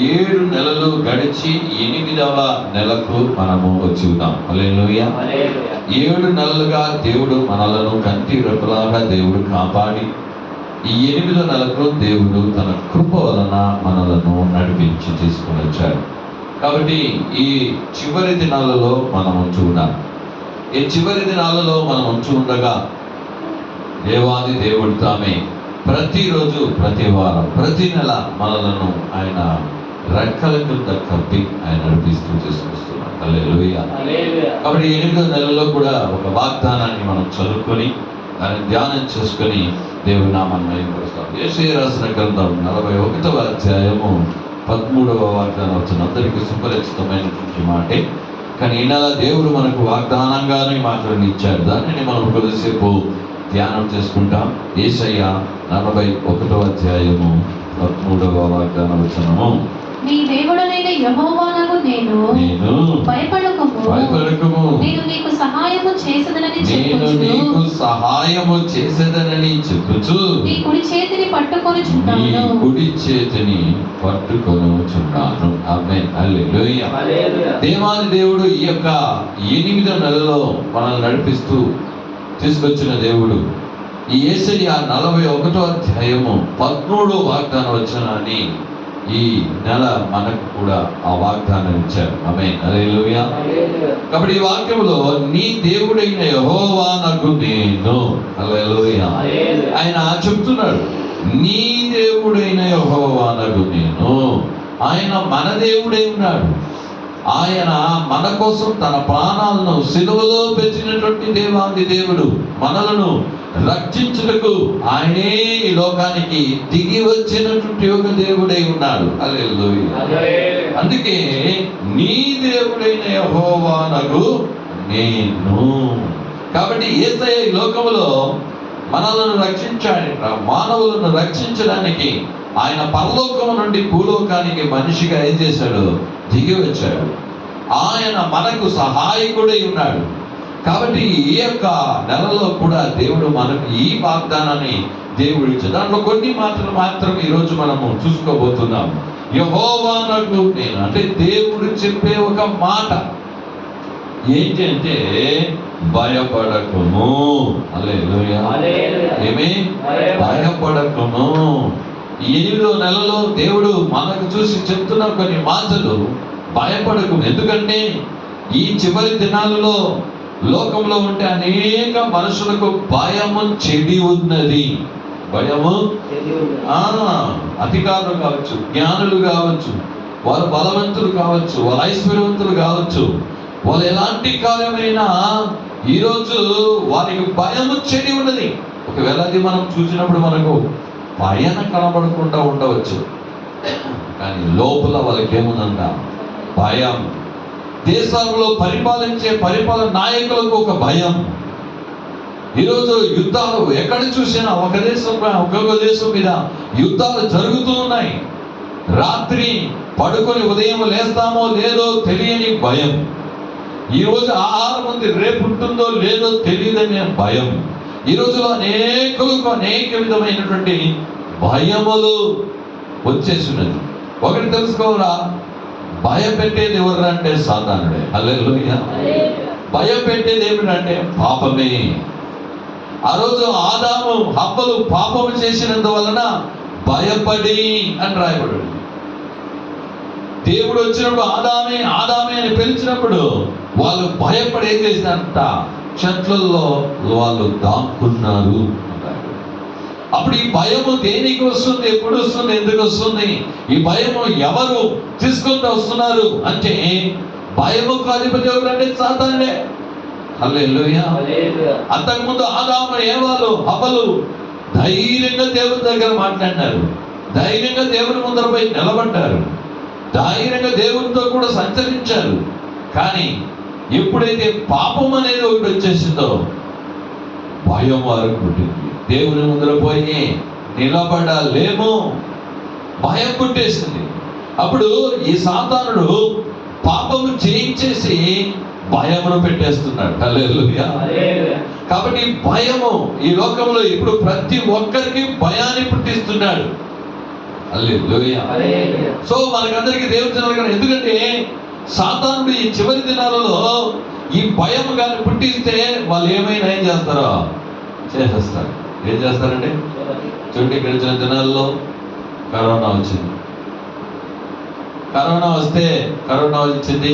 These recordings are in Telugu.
7 నెలలు గడిచి 8వ నెలకు మనము వచ్చి ఉన్నాం. హల్లెలూయా. 7 నెలలుగా దేవుడు మనలను కంటి రెప్పలాగా దేవుడు కాపాడి ఈ 8వ నెలకు దేవుడు తన కృప వలన మనలను నడిపించి తీసుకుని వచ్చాడు. కాబట్టి ఈ చివరి దినాలలో మనం ఉంటూ ఉన్నాం. ఈ చివరి దినాలలో మనం ఉంటూ ఉండగా దేవాది దేవుడు తామే ప్రతిరోజు, ప్రతి వారం, ప్రతి నెల మనలను ఆయన రెక్కల కింద కప్పి ఆయన నడిపిస్తూ తీసుకొస్తున్నాడు. హల్లెలూయా. కాబట్టి 8వ నెలలో కూడా ఒక వాగ్దానాన్ని మనం చదువుకొని దాన్ని ధ్యానం చేసుకొని దేవుని నామాన్ని మహిమపరుస్తాం. యెషయా రాసిన గ్రంథం 41వ అధ్యాయము 13వ వాగ్దానం వచ్చిన అందరికీ సుపరిచితమైనటువంటి మాటే. కానీ ఈ నెల దేవుడు మనకు వాగ్దానంగానే మాటలను ఇచ్చాడు. దానిని మనం కొద్దిసేపు ధ్యానం చేసుకుంటాం. యెషయా 41వ అధ్యాయము 13వ వాగ్దాన వచనము. నీ దేవుడనైన యెహోవానగు నేను భయపడకుము, నేను నీకు సహాయము చేసేదనని చెప్పుచు నీ కుడి చేతిని పట్టుకొనుచున్నాను. ఆమేన్. హల్లెలూయా. దేవాది దేవుడు ఈ యొక్క 8వ నెలలో మనల్ని నడిపిస్తూ తీసుకొచ్చిన దేవుడు ఈ యెషయా 41వ అధ్యాయము 13వ వాగ్దాన వచనాన్ని ఈ నెల మనకు కూడా ఆ వాగ్దానం ఇచ్చారు. ఆమేన్. హల్లెలూయా. కాబట్టి ఈ వాక్యంలో నీ దేవుడైన యెహోవానగు నేను, హల్లెలూయా, ఆయన చెప్తున్నాడు, నీ దేవుడైన యెహోవానగు నేను. ఆయన మన దేవుడై ఉన్నాడు. ఆయన మన కోసం తన ప్రాణాలను సిలువలో పెట్టినటువంటి దేవాది దేవుడు. మనలను రక్షించుటకు ఆయనే ఈ లోకానికి దిగి వచ్చినటువంటి ఒక దేవుడై ఉన్నాడు. హల్లెలూయా. అందుకే నీ దేవుడైన యెహోవానగు నేను. కాబట్టి యేసయ్య ఈ లోకములో మనలను రక్షించాడట. మానవులను రక్షించడానికి ఆయన పరలోకము నుండి భూలోకానికి మనిషిగా ఏం చేశాడు? దిగి వచ్చాడు. ఆయన మనకు సహాయకుడై ఉన్నాడు. కాబట్టి ఈ యొక్క నెలలో కూడా దేవుడు మనకు ఈ వాగ్దానాన్ని దేవుడు ఇచ్చాడు. దాంట్లో కొన్ని మాటలు మాత్రం ఈరోజు మనము చూసుకోబోతున్నాం. యెహోవానగు నేను అంటే దేవుడు చెప్పే ఒక మాట ఏంటి అంటే భయపడకుము. హల్లెలూయా. ఏమి? భయపడకుము. 8వ నెలలో దేవుడు మనకు చూసి చెప్తున్న కొన్ని మాటలు భయపడకు. ఎందుకంటే ఈ చివరి దినాలలో లోకంలో ఉంటే అనేక మనుషులకు భయము చెడి ఉన్నది. భయము అధికారులు కావచ్చు, జ్ఞానులు కావచ్చు, వారు బలవంతులు కావచ్చు, వారు ఐశ్వర్యవంతులు కావచ్చు, వాళ్ళు ఎలాంటి కార్యమైనా ఈరోజు వారికి భయము చెడి ఉన్నది. ఒకవేళ అది మనం చూసినప్పుడు మనకు భయం కనబడకుండా ఉండవచ్చు, కానీ లోపల వాళ్ళకి ఏముందంట? భయం. దేశాలలో పరిపాలించే నాయకులకు ఒక భయం. ఈరోజు యుద్ధాలు ఎక్కడ చూసినా ఒక్కొక్క దేశం మీద యుద్ధాలు జరుగుతూ ఉన్నాయి. రాత్రి పడుకొని ఉదయం లేస్తామో లేదో తెలియని భయం. ఈరోజు ఆహారం ఉంది, రేపు ఉంటుందో లేదో తెలియదనే భయం. ఈ రోజులో అనేకులకు అనేక విధమైనటువంటి భయములు వచ్చేసినది. ఒకటి తెలుసుకోవాలా, భయపెట్టేది ఎవరు అంటే సాతానుడే. హల్లెలూయా. భయపెట్టేది ఏమిటంటే పాపమే. ఆ రోజు ఆదాము హవ్వలు పాపము చేసినందువలన భయపడి అని రాయబడు. దేవుడు వచ్చినప్పుడు ఆదామే ఆదామే అని పిలిచినప్పుడు వాళ్ళు భయపడి ఏం చేసినంత చెట్లలో వాళ్ళు దాక్కున్నారు. అప్పుడు ఈ భయము దేనికి వస్తుంది? ఎప్పుడు వస్తుంది? ఎందుకు వస్తుంది? ఈ భయము ఎవరు తీసుకుంటూ వస్తున్నారు అంటే భయముకు అధిపతి ఎవరంటే సాతానుడే. హల్లెలూయా. అంతకుముందు ఆదాము ఏవాలు హవ్వలు ధైర్యంగా దేవుని దగ్గర మాట్లాడినారు, ధైర్యంగా దేవుని ముందర పోయి నిలబడ్డారు, ధైర్యంగా దేవునితో కూడా సంచరించారు. కానీ ఎప్పుడైతే పాపం అనేది ఒకటి వచ్చేసిందో భయం వారికి పుట్టింది. దేవుని ముందర పోయి నిలబడలేము, భయం పుట్టేసింది. అప్పుడు ఈ సాతానుడు పాపము చేయించేసి భయమును పెట్టేస్తున్నాడు. హల్లెలూయా. కాబట్టి భయము ఈ లోకంలో ఇప్పుడు ప్రతి ఒక్కరికి భయాన్ని పుట్టిస్తున్నాడు. హల్లెలూయా. సో మనకందరికీ దేవుడి జనాలు, ఎందుకంటే సాతానుడు ఈ చివరి దినాలలో ఈ భయం కానీ పుట్టిస్తే వాళ్ళు ఏమైనా ఏం చేస్తారో చేసేస్తారు. ఏం చేస్తారండి? చూడండి, గడిచిన దినాల్లో కరోనా వచ్చింది. కరోనా వచ్చింది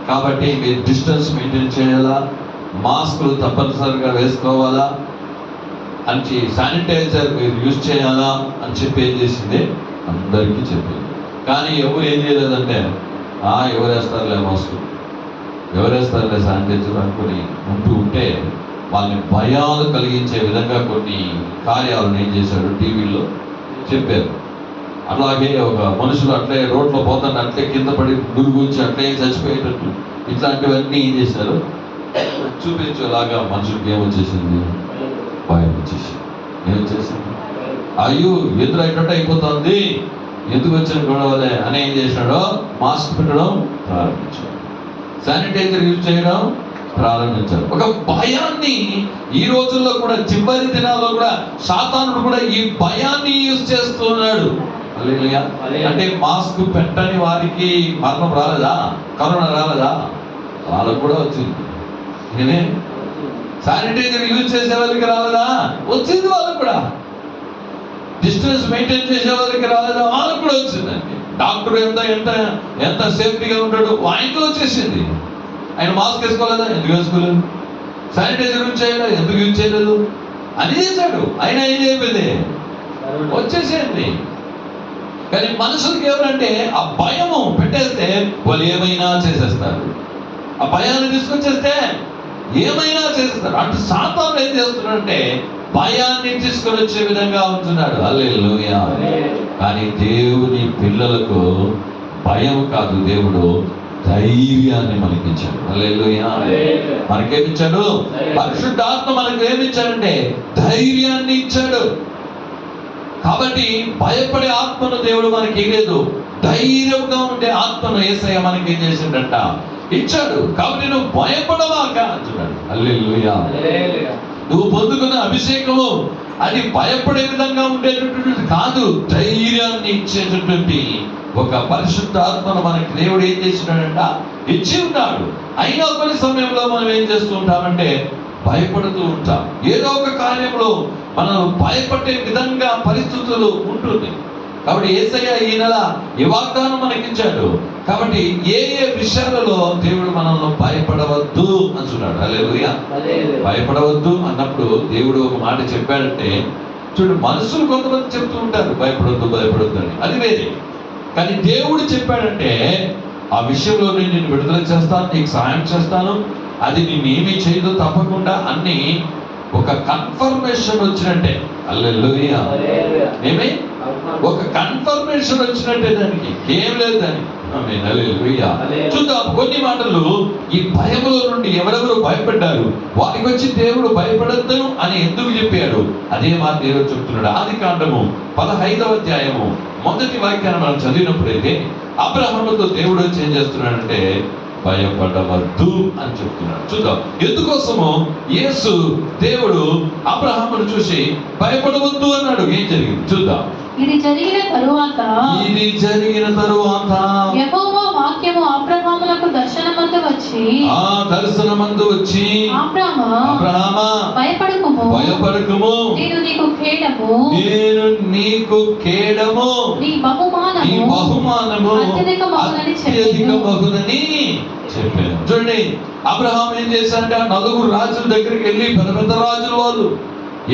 కాబట్టి మీరు డిస్టెన్స్ మెయింటైన్ చేయాలా, మాస్కులు తప్పనిసరిగా వేసుకోవాలా అని, శానిటైజర్ మీరు యూజ్ చేయాలా అని చెప్పి ఏం చేసింది? అందరికీ చెప్పింది. కానీ ఎవరు ఏం చేయలేదంటే ఎవరు వేస్తారులే మాస్క్, ఎవరు వేస్తారులే శానిటైజర్ అనుకుని ఉంటే వాళ్ళని భయాలు కలిగించే విధంగా కొన్ని కార్యాలను ఏం చేశాడు? టీవీలో చెప్పారు. అట్లాగే ఒక మనుషులు అట్లే రోడ్లో పోతాడు, అట్లే కింద పడి గురిగూర్చి అట్లే చచ్చిపోయేటట్టు ఇట్లాంటివన్నీ ఏం చేశారు? చూపించేలాగా మనుషులకి ఏమొచ్చేసింది? భయం వచ్చేసింది. ఏమొచ్చేసింది? అయ్యో ఎదురైనట్టు అయిపోతుంది, ఎందుకు వచ్చిన గొడవలే అని ఏం చేసినాడో? మాస్క్ పెట్టడం ప్రారంభించాడు, శానిటైజర్ యూజ్ చేయడం ప్రారంభించారు. ఒక భయాన్ని ఈ రోజుల్లో కూడా, చివరి దినాల్లో కూడా సాతానుడు కూడా ఈ భయాన్ని యూజ్ చేస్తున్నాడు. హల్లెలూయా. అంటే మాస్క్ పెట్టని వారికి మరణం రాలేదా? కరోనా రాలేదా? వాళ్ళకు కూడా వచ్చింది. నేనే శానిటైజర్ యూజ్ చేసే వాళ్ళకి రాలేదా? వచ్చింది వాళ్ళకు కూడా. డిస్టెన్స్ మెయింటైన్ చేసే వాళ్ళకి రాలేదా? వాళ్ళకు కూడా వచ్చిందండి. డాక్టర్ ఎంత సేఫ్టీగా ఉంటాడు, ఆయనకు వచ్చేసింది. ఆయన మాస్క్ వేసుకోలేదా? ఎందుకు వేసుకోలేదు? శానిటైజర్ యూజ్ చేయలేదు, ఎందుకు యూజ్ చేయలేదు అని చేశాడు. ఆయన ఏం చేయలేదు, వచ్చేసేయండి. కానీ మనుషులకి ఎవరంటే ఆ భయము పెట్టేస్తే వాళ్ళు ఏమైనా చేసేస్తారు. ఆ భయాన్ని తీసుకొచ్చేస్తే ఏమైనా చేసేస్తారు. అంటే సాతాను ఏం చేస్తున్నాడంటే భయాన్ని తీసుకొని వచ్చే విధంగా ఉంటున్నాడు. హల్లెలూయా. కానీ దేవుని పిల్లలకు భయం కాదు, దేవుడు ధైర్యాన్ని మనకిచ్చాడు. హల్లెలూయా. మనకేమిచ్చాడు? పరిశుద్ధాత్మ మనకు ఏమిచ్చాడంటే ధైర్యాన్ని ఇచ్చాడు. కాబట్టి భయపడే ఆత్మను దేవుడు మనకి ఇవ్వలేదు, ధైర్యంగా ఉండే ఆత్మను యేసయ్య మనకి ఏం చేసిండట? ఇచ్చాడు. కాబట్టి నువ్వు భయపడవాక అంటున్నాడు. హల్లెలూయా. నువ్వు పొందుకున్న అభిషేకము అది భయపడే విధంగా ఉండేటటువంటిది కాదు, ధైర్యాన్ని ఇచ్చేటటువంటి ఒక పరిశుద్ధ ఆత్మను మనకి దేవుడు ఏం చేసినాడంట? ఇచ్చి ఉన్నాడు. అయినా కొన్ని సమయంలో మనం ఏం చేస్తూ ఉంటామంటే భయపడుతూ ఉంటాం. ఏదో ఒక కార్యంలో మనం భయపడే విధంగా పరిస్థితులు ఉంటుంది. కాబట్టి యేసయ్య ఈ నెల ఈ వాగ్దానం మనకిచ్చాడు. కాబట్టి ఏ విషయాలలో దేవుడు మనల్ని భయపడవద్దు అంటున్నాడు. హల్లెలూయా. భయపడవద్దు అన్నప్పుడు దేవుడు ఒక మాట చెప్పాడంటే, చూడు, మనుషులు కొంతమంది చెప్తూ ఉంటారు భయపడొద్దు అని, అది వేరే. కానీ దేవుడు చెప్పాడంటే ఆ విషయంలో నేను నిన్ను విడుదల చేస్తాను, నీకు సహాయం చేస్తాను, అది నిన్నేమీ చేయదు తప్పకుండా అన్ని ఒక కన్ఫర్మేషన్ వచ్చినట్టే. హల్లెలూయా. ఏమి? ఒక కన్ఫర్మేషన్ వచ్చినట్టే, దానికి ఏం లేదు దానికి. ఆమేన్. హల్లెలూయా. చూద్దాం కొన్ని మాటలు. ఈ భయములో నుండి ఎవరెవరు భయపడ్డారు వారికి వచ్చి దేవుడు భయపడద్దు అని ఎందుకు చెప్పాడు? అదే మాట దేవుడు చెప్తున్నాడు. ఆదికాండము 15వ అధ్యాయము మొదటి వాక్యాన్ని మనం చదివినప్పుడైతే అబ్రహాముతో దేవుడు వచ్చి ఏం చేస్తున్నాడంటే భయపడవద్దు అని చెప్తున్నాడు. చూద్దాం ఎందుకోసము యేసు దేవుడు అబ్రహామును చూసి భయపడవద్దు అన్నాడు. ఏం జరిగింది చూద్దాం. ఇది జరిగిన తరువాత యెహోవా వాక్యము అబ్రహామునకు దర్శనమందు వచ్చి అబ్రహామా భయపడకుము, నేను నీకు కేడము నీ బహుమానము అత్యధికమగునని చెప్పాను. చూడండి, అబ్రహాం ఏం చేశాడంటే ఆ నలుగురు రాజుల దగ్గరికి వెళ్ళి, పెద్ద రాజుల వాళ్ళు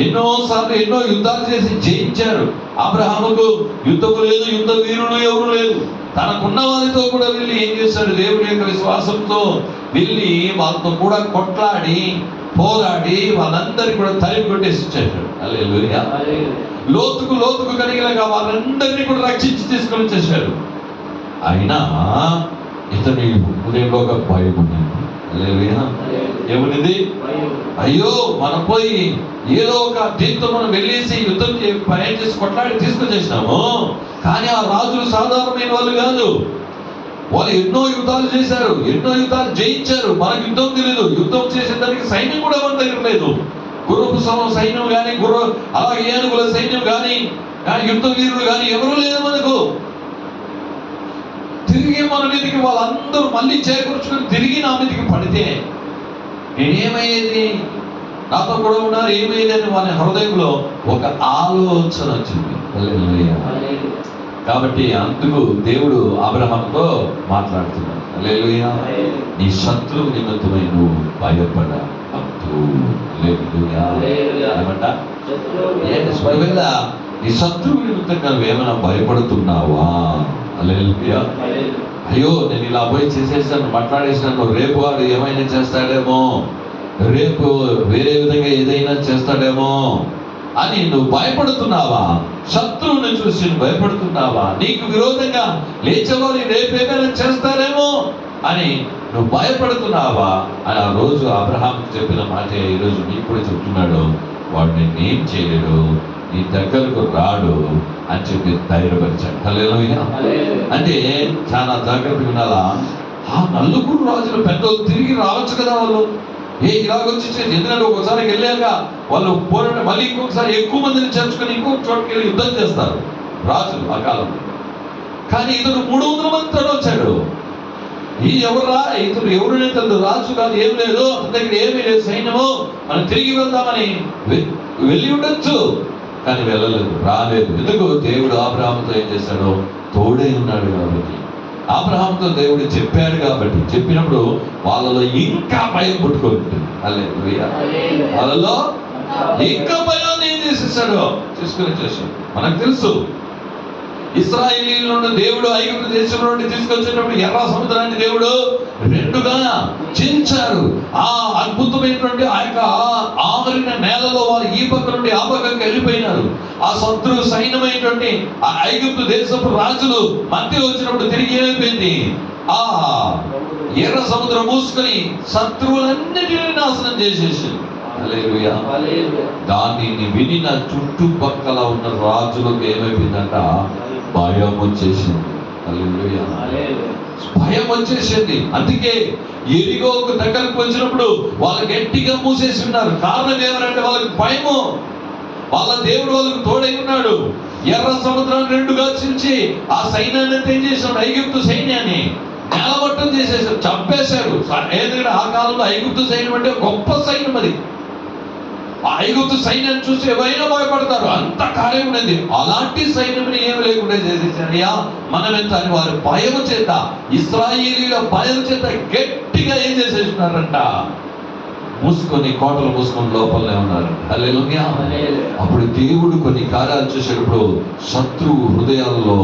ఎన్నోసార్లు ఎన్నో యుద్ధాలు చేసి జయించారు. అబ్రహాముకు యుద్ధము లేదు, యుద్ధ వీరులు ఎవరు లేదు. తనకున్న వారితో కూడా వెళ్ళి ఏం చేశాడు? దేవుని యొక్క విశ్వాసంతో వెళ్ళి వాళ్ళతో కూడా కొట్లాడి పోరాడి వాళ్ళందరికీ కూడా తరిమి కొట్టేసి ఇచ్చేసాడు. హల్లెలూయా. లోతుకు కలిగినగా వాళ్ళందరినీ కూడా రక్షించి తీసుకొని వచ్చేసాడు. అయినా ఇతని హృదయంలో ఒక భయం ఉంది. హల్లెలూయా. ఏముంది? అయ్యో మనం పోయి ఏదో ఒక దీంతో మనం వెళ్ళేసి యుద్ధం పని చేసి కొట్లాడి తీసుకొచ్చేసినాము. కానీ ఆ రాజులు సాధారణమైన వాళ్ళు కాదు. వాళ్ళు ఎన్నో యుద్ధాలు చేశారు, ఎన్నో యుద్ధాలు జయించారు. మనకు యుద్ధం తెలియదు. యుద్ధం చేసేదానికి సైన్యం కూడా మన దగ్గర లేదు. గుర్రపు సైన్యం కానీ అలాగే ఏనుగుల సైన్యం కానీ యుద్ధ వీరులు కానీ ఎవరూ లేదు మనకు. తిరిగి మన మీదకి వాళ్ళందరూ మళ్ళీ చేకూర్చుకొని తిరిగి నా మీదకి పడితే నేనేమయ్యేది, నాతో కూడా ఉన్నారు ఏమయ్యేది అని వాళ్ళ హృదయంలో ఒక ఆలోచన వచ్చింది. హల్లెలూయా. కాబట్టి అందుకు దేవుడు అబ్రహాముతో మాట్లాడుతున్నాడు. హల్లెలూయా. నీ శత్రువు నిమిత్తమై నువ్వు భయపడవద్దు. హల్లెలూయా. ఏమంట? ఒకవేళ నీ శత్రువు నిమిత్తంగా నువ్వేమైనా భయపడుతున్నావా? హల్లెలూయా. అయ్యో నేను ఇలా పోయి చేసేసాను, మాట్లాడేసాను, రేపు వాడు ఏమైనా చేస్తాడేమో, రేపు వేరే విధంగా ఏదైనా చేస్తాడేమో అని నువ్వు భయపడుతున్నావా? శత్రువుని చూసి భయపడుతున్నావా? నీకు విరోధంగా లేచేవారు రేపేమైనా చేస్తారేమో అని నువ్వు భయపడుతున్నావా అని ఆ రోజు అబ్రహాంకి చెప్పిన మాట ఈరోజు నీకు కూడా చెప్తున్నాడు. వాడు నేనేం చేయలేడు, నీ దగ్గరకు రాడు అని చెప్పి ధైర్యపరిచాడు. హల్లెలూయా. అంటే చాలా జాగ్రత్తగా ఉండాలా. ఆ నలుగురు రాజులు పెద్దలు తిరిగి రావచ్చు కదా, వాళ్ళు ఇలాగొచ్చి ఎందుకంటే ఒకసారి వెళ్ళాక వాళ్ళు పోరాట మళ్ళీ ఇంకొకసారి ఎక్కువ మందిని చేర్చుకొని ఇంకొక చోటుకి వెళ్ళి యుద్ధం చేస్తారు రాజులు ఆ కాలంలో. కానీ ఇతడు 300 మందితో వచ్చాడు. ఈ ఎవర్రా ఇతడు, ఎవరు తెలియదు, రాజు కాదు, ఏం లేదు, అతని దగ్గర ఏమీ లేదు సైన్యము, మనం తిరిగి వెళ్దామని వెళ్ళి ఉండొచ్చు, కానీ వెళ్ళలేదు, రాలేదు. ఎందుకు? దేవుడు అబ్రహాముతో ఏం చేశాడో తోడై ఉన్నాడు కాబట్టి. అబ్రహాముతో దేవుడు చెప్పాడు కాబట్టి, చెప్పినప్పుడు వాళ్ళలో ఇంకా భయం పుట్టుకుంటుంది. హల్లెలూయా. వాళ్ళలో ఇంకా భయాన్ని ఏం చేసేసాడో చేశాడు. మనకు తెలుసు ఇశ్రాయేలీయులను దేవుడు ఐగుప్తు దేశం నుండి తీసుకొచ్చేటప్పుడు ఎర్ర సముద్రాన్ని దేవుడు రెండుగా చించారు. ఆ అద్భుతమైనటువంటి ఆ యొక్క ఆవరణ నేలలో వారు ఈ పక్క నుండి ఆ పక్కకి వెళ్ళిపోయినారు. ఆ శత్రు సైన్యమైనటువంటి ఆ ఐగుప్తు దేశపు రాజులు మధ్య వచ్చినప్పుడు తిరిగి ఏమైపోయింది, ఆ ఎర్ర సముద్రం మూసుకొని శత్రువులన్నిటినీ నాశనం చేసేసింది. హల్లెలూయా. దానిని వినిన చుట్టుపక్కల ఉన్న రాజులకు ఏమైపోయిందంట, భయం వచ్చేసింది. హల్లెలూయా. భయం వచ్చేసింది. అందుకే ఎరిగోకు దగ్గరకు వచ్చినప్పుడు వాళ్ళు గట్టిగా మూసేసి ఉన్నారు. కారణం ఏమనంటే వాళ్ళకి భయము. వాళ్ళ దేవుడు వాళ్ళకు తోడై ఉన్నాడు. ఎర్ర సముద్రాన్ని రెండుగా చించి ఆ సైన్యాన్ని ఏం చేశాడు, ఐగుప్తు సైన్యాన్ని నేలమట్టం చేసేసారు, చంపేశారు. ఎందుకంటే ఆ కాలంలో ఐగుప్తు సైన్యం అంటే గొప్ప సైన్యం. అది ఆ ఐగుప్తు సైన్యాన్ని చూసి ఎవరైనా భయపడతారు, అంత కార్యం ఉన్నది. అలాంటి సైన్యంని ఏమి లేకుండా చేసేసారయ్యా మనం ఎంత అని వారి భయం చేత, ఇశ్రాయేలీయుల భయం చేత గట్టిగా ఏం చేసేస్తున్నారంట, మూసుకొని కోటలు మూసుకొని లోపలనే ఉన్నారు. హల్లెలూయా. అప్పుడు దేవుడు కొన్ని కార్యాలు చేసేటప్పుడు శత్రువు హృదయాల్లో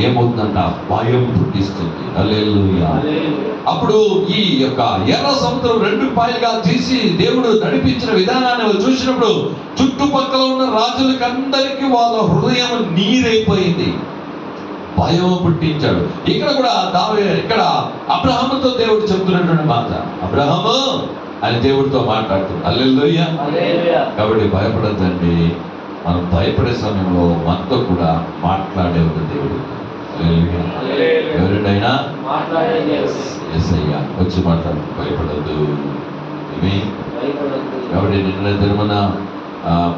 ఏమవుతుందంట, భయం పుట్టిస్తుంది. హల్లెలూయా. అప్పుడు ఈ యొక్క ఎర్ర సముద్రం 2 పాయలుగా తీసి దేవుడు నడిపించిన విధానాన్ని వాళ్ళు చూసినప్పుడు చుట్టుపక్కల ఉన్న రాజులకి అందరికీ వాళ్ళ హృదయం నీరైపోయింది, భయం పుట్టించాడు. ఇక్కడ కూడా ఇక్కడ అబ్రహాముతో దేవుడు చెప్తున్నటువంటి మాట, అబ్రహాము అని దేవుడితో మాట్లాడుతుంది. హల్లెలూయా. కాబట్టి భయపడద్దండి. మనం భయపడే సమయంలో మనతో కూడా మాట్లాడే ఒక దేవుడు. ఎవరినైనా యేసయ్యా వచ్చి మాట్లాడు, భయపడద్దు. కాబట్టి నిన్న తిరుమల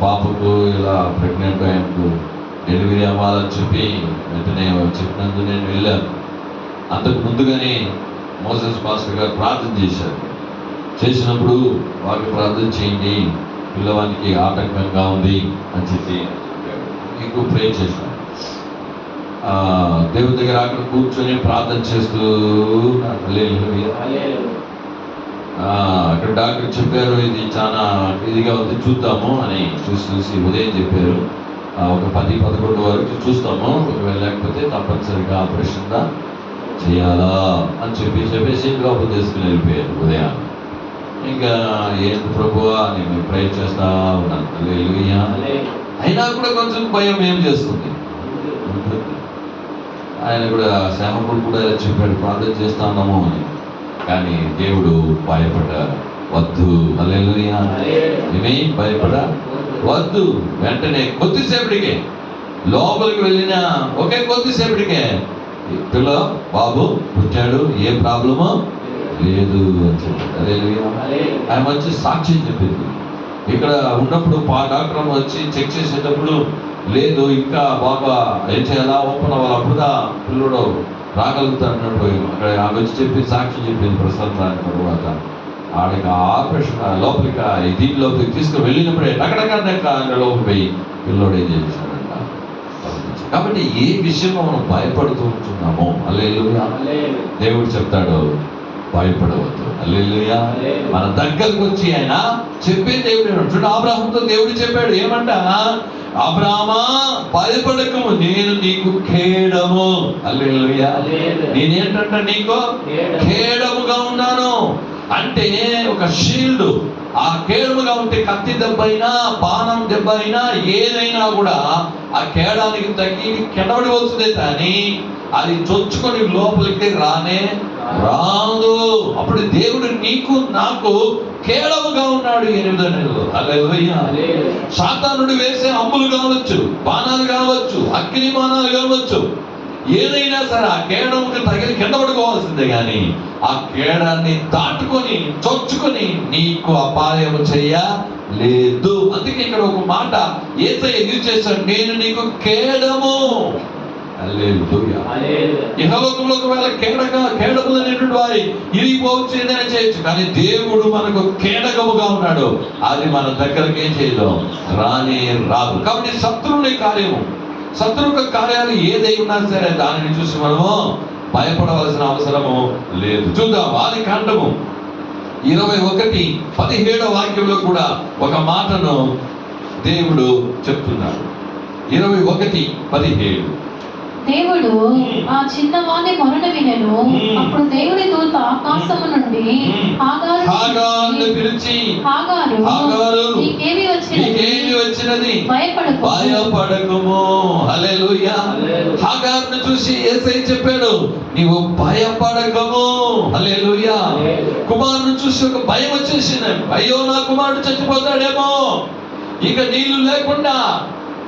పాపకు ఇలా ప్రెగ్నెంట్ ఆయనకు డెలివరీ అవ్వాలని చెప్పి వెంటనే చెప్పినందుకు నేను వెళ్ళాను. అంతకు ముందుగానే మోసెస్ పాస్టర్ గారు ప్రార్థన చేశారు. చేసినప్పుడు వారికి ప్రార్థన చేయండి, పిల్లవానికి ఆటంకంగా ఉంది అని చెప్పి ఎక్కువ ప్రే చేశాను. దేవుడి దగ్గర అక్కడ కూర్చొని ప్రార్థన చేస్తూ అక్కడ డాక్టర్ చెప్పారు, ఇది చాలా ఇదిగా ఉంది, చూద్దాము అని చూసి ఉదయం చెప్పారు. ఒక 10-11 వరకు చూస్తాము, ఒకవేళ లేకపోతే తప్పనిసరిగా ఆపరేషన్ చేయాలా అని చెప్పేసి లోపల తీసుకుని వెళ్ళిపోయారు ఉదయం. ఇంకా ఏంటి ప్రభువా నేను ప్రే చేస్తా ఉన్నాను. హల్లెలూయా. అయినా కూడా కొంచెం భయం ఏం చేస్తుంది. ఆయన కూడా సేవకుడు కూడా చెప్పాడు, ప్రార్థన చేస్తాము అని. కానీ దేవుడు భయపడవద్దు. హల్లెలూయా. ఏమీ భయపడవద్దు. వెంటనే కొద్దిసేపటికే లోపలికి వెళ్ళిన కొద్దిసేపటికే పిల్ల బాబు పుట్టాడు, ఏ ప్రాబ్లము లేదు అని చెప్పాడు. హల్లెలూయా. ఆయన వచ్చి సాక్ష్యం చెప్పింది. ఇక్కడ ఉన్నప్పుడు డాక్టర్ వచ్చి చెక్ చేసేటప్పుడు లేదు ఇంకా బాగా ఏం చేయాలా ఓపెన్ అవ్వాలి, అప్పుడుదా పిల్లడు రాగలుగుతాడు అన్నట్టు అక్కడ ఆమె వచ్చి చెప్పి సాక్షి చెప్పింది ప్రసాద్ రాని తర్వాత ఆడికి ఆపరేషన్ లోపలికి దీనిలోకి తీసుకుని వెళ్ళినప్పుడే టకటక లోపలికి పోయి పిల్లోడు ఏం చేశాడంట. కాబట్టి ఏ విషయంలో మనం భయపడుతూ ఉంటున్నామో హల్లెలూయా దేవుడు చెప్తాడు భయపడవద్దు. హల్లెలూయా మన దగ్గరకు వచ్చి ఆయన చెప్పే దేవుడు చూడండి. అబ్రాహాముతో దేవుడు చెప్పాడు ఏమంట, అబ్రామా భయపడకము నేను నీకు ఖేడము. హల్లెలూయా నేనేంటంట నీకు ఖేడముగా ఉన్నాను అంటే ఒక షీల్డ్. ఆ ఖేడముగా ఉంటే కత్తి దెబ్బ అయినా బాణం దెబ్బ అయినా ఏదైనా కూడా ఆ ఖేడానికి తగ్గి కెడవడి వస్తుందే కానీ అది చొచ్చుకొని లోపలికి రానే రాదు. అప్పుడు దేవుడు నీకు నాకు కేడముగా ఉన్నాడు 8వ నెలలో. హల్లెలూయా సాతానుడు వేసే అమ్ములు కావచ్చు, బాణాలు కావచ్చు, అగ్ని బాణాలు కావచ్చు, ఏదైనా సరే ఆ కేడముకి తగిలి కింద పడుకోవాల్సిందే కానీ ఆ కేడాన్ని దాటుకొని చొచ్చుకొని నీకు అపాయం చెయ్యలేదు. అందుకే ఇక్కడ ఒక మాట యేసయ్య యూజ్ చేశాడు, నేను నీకు కేడము. హల్లెలూయా ఇహలోకంలో ఒకవేళ కేడము అనేటువంటి వారి ఇరిగిపోవచ్చు, ఏదైనా చేయొచ్చు, కానీ దేవుడు మనకు కేడకముగా ఉన్నాడు. అది మన దగ్గరకి ఏం చేయదు, రానే రాదు. కాబట్టి శత్రువుని కార్యము, శత్రువు కార్యాలు ఏదై ఉన్నా సరే దానిని చూసి మనము భయపడవలసిన అవసరము లేదు. చూద్దాం ఆదికాండము 21:17 వాక్యంలో కూడా ఒక మాటను దేవుడు చెప్తున్నాడు. 21:17 దేవుడు ఆ చిన్నవాని మొరను వినెను. అప్పుడు దేవుని దూత ఆకాశము నుండి హాగారును పిలిచి, హాగారు నీకేమి వచ్చినది, భయపడకుము. హల్లెలూయా హాగారును చూసి యేసయ్య చెప్పాడు నీవు భయపడకము. హల్లెలూయా కుమారుని చూసి ఒక భయం వచ్చేసింది. అయ్యో నా కుమారుడు చచ్చిపోతాడేమో, ఇక నీళ్లు లేకుండా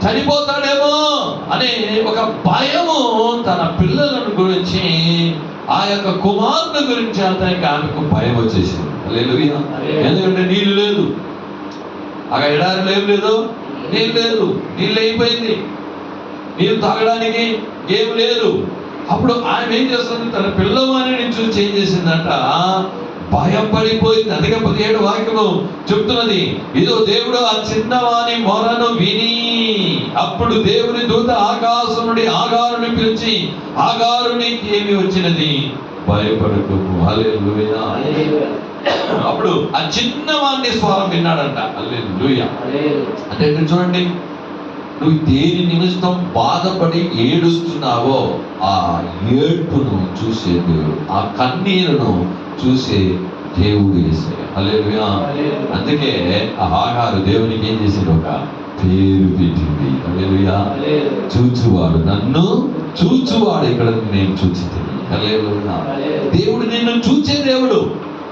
చనిపోతాడేమో అనే ఒక భయము తన పిల్లలను గురించి, ఆ యొక్క కుమారుని గురించి అతనికి ఆమెకు భయం వచ్చేసింది. హల్లెలూయా ఎందుకంటే నీళ్ళు లేదు, అక్కడ ఎడారిలో ఏం లేదు, నీళ్ళు లేదు, నీళ్ళు అయిపోయింది, నీళ్ళు తాగడానికి ఏం లేదు. అప్పుడు ఆమె ఏం చేస్తుంది, తన పిల్లవాణిని చూసి ఏం చేసిందంట, భయపడిపోయింది. అందుకే 17 వాక్యము చెప్తున్నది, ఇదో దేవుడు ఆ చిన్నవాని మొరను విని, అప్పుడు దేవుని దూత ఆకాశం నుండి హాగారుని పిలిచి, హాగారు నీకు ఏమి వచ్చినది, భయపడకుము. హల్లెలూయా అప్పుడు ఆ చిన్నవాడిని స్వరం విన్నాడంట. హల్లెలూయా అంటే చూడండి, నువ్వు దేని నిమిత్తం బాధపడి ఏడుస్తున్నావో ఆ ఏడ్పును చూసే దేవుడు, ఆ కన్నీరును చూసే దేవుడు యేసయ్య. హల్లెలూయా అందుకే ఆ హాగారు దేవునికి ఏం చేసింది, ఒక పేరు పెట్టింది. హల్లెలూయా చూచువాడు, నన్ను చూచువాడు ఇక్కడ నేను చూచితిని. హల్లెలూయా దేవుడు నిన్ను చూచే దేవుడు.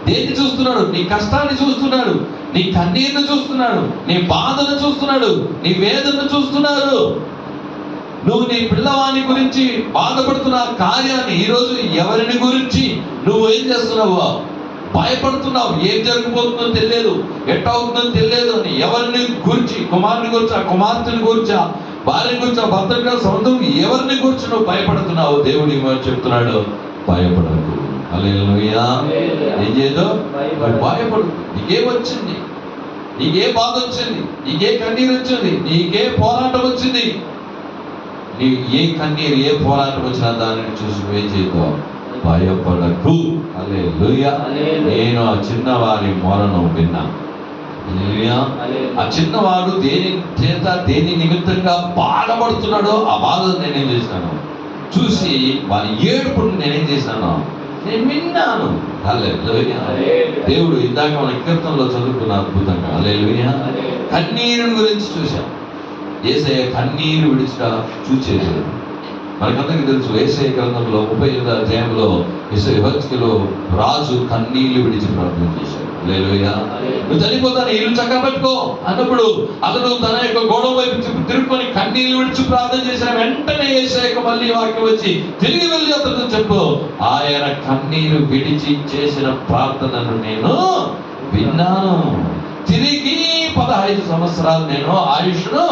దేన్ని చూస్తున్నాడు, నీ కష్టాన్ని చూస్తున్నాడు, నీ కన్నీరును చూస్తున్నాడు, నీ బాధను చూస్తున్నాడు, నీ వేదనను చూస్తున్నాడు. నువ్వు నీ పిల్లవాని గురించి బాధపడుతున్న కార్యాన్ని ఈరోజు ఎవరిని గురించి నువ్వు ఏం చేస్తున్నావు, భయపడుతున్నావు, ఏం జరగబోతుందో తెలియదు, ఎట్టవుతుందో తెలియదు అని ఎవరిని గురించి, కుమారుని గురించి, ఆ కుమార్తెని గురించి, ఆ భార్యని గురించి, ఆ భర్త గురించి, సొంతం ఎవరిని గురించి నువ్వు భయపడుతున్నావు, దేవుడు చెప్తున్నాడు భయపడకు. హల్లెలూయా ఏం చేయదు, భయపడు. నీకేం వచ్చింది, నీకే బాధ వచ్చింది, నీకే కన్నీరు వచ్చింది, నీకే పోరాటం వచ్చింది, నీ ఏ కన్నీరు ఏ పోరాటం వచ్చినా దానిని చూసి ఏం చేయదు, భయపడకు. హల్లెలూయా నేను ఆ చిన్నవారి మొరను విన్నా. ఆ చిన్నవాడు దేని చేత దేని నిమిత్తంగా బాధపడుతున్నాడో ఆ బాధను నేనేం చేసినాను చూసి, వారి ఏడుపుని నేనేం చేసినాను, నేను విన్నాను. హల్లెలూయా దేవుడు ఇందాక మన కీర్తనలో చదువుకున్న అద్భుతంగా హల్లెలూయా కన్నీరుని గురించి చూశాం. యేసయ్య కన్నీరు విడిచిన చూచేది మనకందరికీ తెలుసు. యేసయ్య గ్రంథంలో 38వ అధ్యాయంలో యెహెజ్కేలు రాజు కన్నీళ్లు విడిచి ప్రార్థన చేశాడు. హల్లెలూయా నువ్వు చనిపోతాను, ఇల్లు చక్కబెట్టుకో అన్నప్పుడు అతను తన యొక్క గోడ వైపు తిరుక్కొని కన్నీళ్లు విడిచి ప్రార్థన చేసిన వెంటనే యేసయ్యకు మళ్ళీ వాక్యం వచ్చి తిరిగి వెళ్ళి అతను చెప్పు, ఆయన కన్నీరు విడిచి చేసిన ప్రార్థనను నేను విన్నాను. తిరిగి 15 సంవత్సరాలు నేను ఆయుష్ను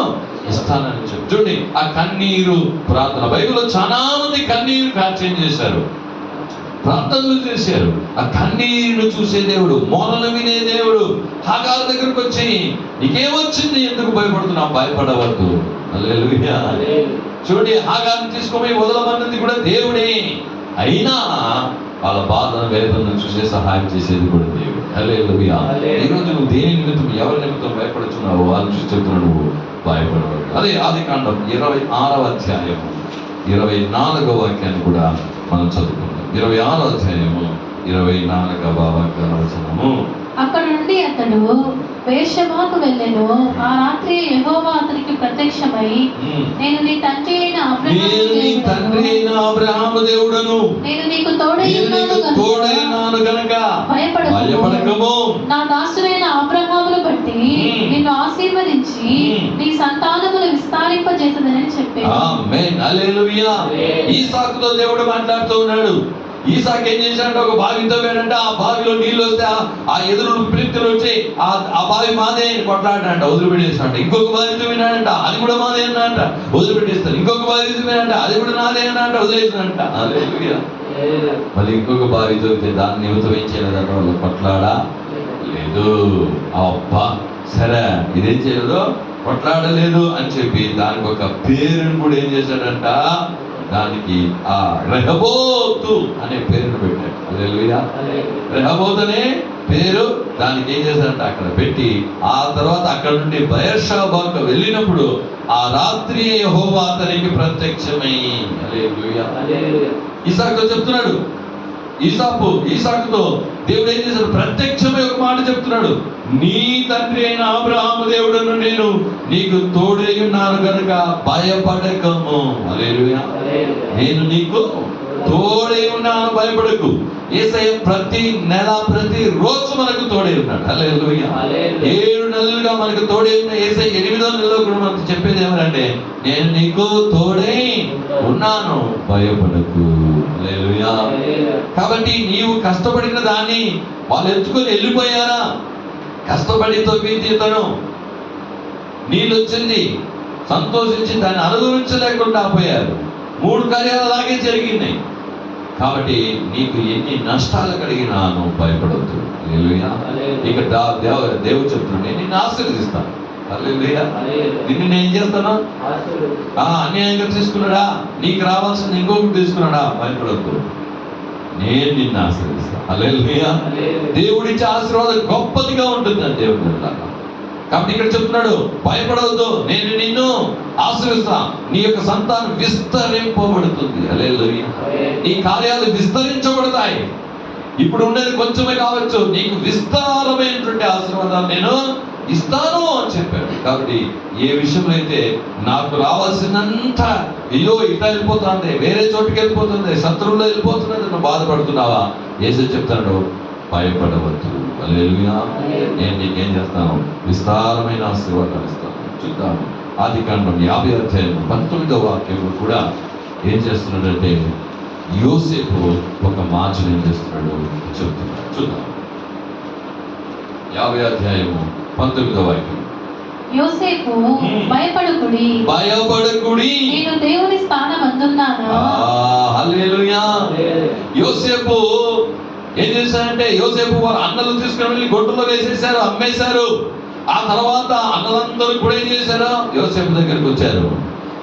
ఇస్తానని చెప్పి. చూడండి ఆ కన్నీరు ప్రార్థన. బైబిల్లో చాలా మంది కన్నీరు కార్యం చేశారు, ప్రార్థనలు చేశారు. ఆ కన్నీరును చూసే దేవుడు, మొరలు వినే దేవుడు హాగారు దగ్గరకు వచ్చి నీకేమొచ్చింది, ఎందుకు భయపడుతున్నావు, భయపడవద్దు. హల్లెలూయా. చూడండి హాగారుని తీసుకొని వదలమన్నది కూడా దేవుడే, అయినా వాళ్ళ బాధను వేదనను చూసే సహాయం చేసేది కూడా దేవుడు. హల్లెలూయా. ఈరోజు నువ్వు దేని నిమిత్తం, ఎవరి నిమిత్తం భయపడుతున్నావు, వాళ్ళు చూసి చెప్తున్నావు నువ్వు భయపడవద్దు. అదే ఆదికాండం 26వ అధ్యాయము 24వ వాక్యాన్ని కూడా మనం చదువుకుందాం. 26వ అధ్యాయము 24వ వచనము. అక్కడ నుండి అతడు బేర్షెబాకు వెళ్ళెను. ఆ రాత్రి యెహోవా అతనికి ప్రత్యక్షమై, నేను నీ తండ్రి అయిన అబ్రహాము దేవుడను, నేను నీకు తోడైనాను గనుక భయపడకము. నా దాసుడైన అబ్రహామును బట్టి నిన్ను ఆశీర్వదించి నీ సంతానమును విస్తరింపజేసదని చెప్పాడు. ఆమేన్. హల్లెలూయా. ఈసాకుతో దేవుడు మాట్లాడుతూ ఉన్నాడు. ఈసాకు ఏం చేశాడంటే ఒక బావి తవ్వాడంట. ఆ బావిలో నీళ్ళు వస్తే ఆ ఎదురు ప్రీతులు వచ్చి ఆ బావి మాదే అని కొట్లాడంట, వదిలిపెట్టేస్తాడంట. ఇంకొక బావి తవ్వినాడంట, అది కూడా మాదే అన్నాడంట, వదిలిపెట్టేస్తాడు. ఇంకొక బావి తవ్వినాడంట, అది కూడా నాదే అన్నాడంట, వదిలేసాడంట. మళ్ళీ ఇంకొక బావి తవ్వితే దాన్ని నిమిత్తం ఏం చేయలేదంట, వాళ్ళు కొట్లాడా లేదు. అబ్బా సరే ఇదేం చేయలేదు, కొట్లాడలేదు అని చెప్పి దానికి ఒక పేరుని కూడా ఏం చేశాడంట, దానికి ఆ రెహబోతు అనే పేరును పెట్టాడు. హల్లెలూయా. రెహబోతు అనే పేరు దానికి ఏం చేశాడంటే అక్కడ పెట్టి, ఆ తర్వాత అక్కడ నుండి బయర్షాబాకు వెళ్ళినప్పుడు ఆ రాత్రి యెహోవా అతనికి ప్రత్యక్షమై. హల్లెలూయా. ఈసాకుతో చెప్తున్నాడు, ఈసాకుతో దేవుడు ఏం చేశాడు, ప్రత్యక్షమై ఒక మాట చెప్తున్నాడు, నీ తండ్రి అయిన అబ్రహాము దేవుడను నేను నీకు తోడై ఉన్నాను కనుక భయపడకము. హల్లెలూయా. నేను నీకు తోడై ఉన్నాను, భయపడకు. యేసయ్య ప్రతి నెల ప్రతి రోజు మనకు తోడై ఉన్నాడు. హల్లెలూయా. 7 నెలలుగా మనకు తోడై ఉన్న యేసయ్య 8వ నెలలో కూడా మనకు చెప్పేది ఏమంటే, నేను నీకు తోడై ఉన్నాను, భయపడకు. హల్లెలూయా. కాబట్టి నీవు కష్టపడిన దాన్ని వాళ్ళు ఎత్తుకొని వెళ్ళిపోయారా? కష్టపడి తవ్వితను నీళ్ళు వచ్చింది, సంతోషించి దాన్ని అనుభవించలేకుండా పోయారు. 3 కార్యాలు అలాగే జరిగినాయి. కాబట్టి నీకు ఎన్ని నష్టాలు కలిగినా నువ్వు భయపడవద్దు. హల్లెలూయా. ఇక్కడ దేవుడు చెప్తున్నాడు, నేను నిన్ను ఆశీర్వదిస్తాను. హల్లెలూయా. నిన్ను నేను ఏం చేస్తాను, అన్యాయంగా తీసుకున్నాడా, నీకు రావాల్సింది ఇంకొకటి తీసుకున్నాడా, భయపడవద్దు, నేను నిన్ను ఆశీర్వదిస్తాను. హల్లెలూయా. దేవుడిచ్చే ఆశీర్వాదం గొప్పదిగా ఉంటుంది అని దేవుడు చెప్తాను. కాబట్టి ఇక్కడ చెప్తున్నాడు, భయపడవద్దు, నేను నిన్ను ఆశీర్వదిస్తా, నీ యొక్క సంతానం విస్తరింపబడుతుంది. హల్లెలూయా. నీ కార్యాలు విస్తరించబడతాయి. ఇప్పుడు ఉండేది కొంచెమే కావచ్చు, నీకు విస్తారమైనటువంటి ఆశీర్వాదాలు నేను ఇస్తాను అని చెప్పాడు. కాబట్టి ఏ విషయంలో అయితే నాకు రావాల్సినంత అయ్యో ఇట్లా వెళ్ళిపోతుంది, వేరే చోటుకి వెళ్ళిపోతుంది, శత్రువుల్లో వెళ్ళిపోతున్నది, నువ్వు బాధపడుతున్నావా, యేసు చెప్తాడు, భయపడవద్దు. హల్లెలూయా. నేను నీకేం చేస్తాను, విస్తారమైన ఆశీర్వాదాలు ఇస్తాను. చూద్దాము. ఆదికాండం 50వ అధ్యాయం 19వ వాక్యంలో కూడా ఏం చేస్తున్నాడంటే, యోసేపు ఒక మార్చుని ఏం చేస్తున్నాడు చెప్తున్నాడు. చూద్దాం. 50వ అధ్యాయము 19వ వాక్యం. యోసేపు, భయపడకుడి, నేను దేవుని స్థానమందున్నాను. హల్లెలూయా. యోసేపు ఏం చేశారంటే, యోసేపు వారు అన్నలు తీసుకుని వెళ్ళి గొడ్డులో వేసేసారు, అమ్మేశారు. ఆ తర్వాత అన్నలందరూ కూడా ఏం చేశారు, యోసేపు దగ్గరికి వచ్చారు.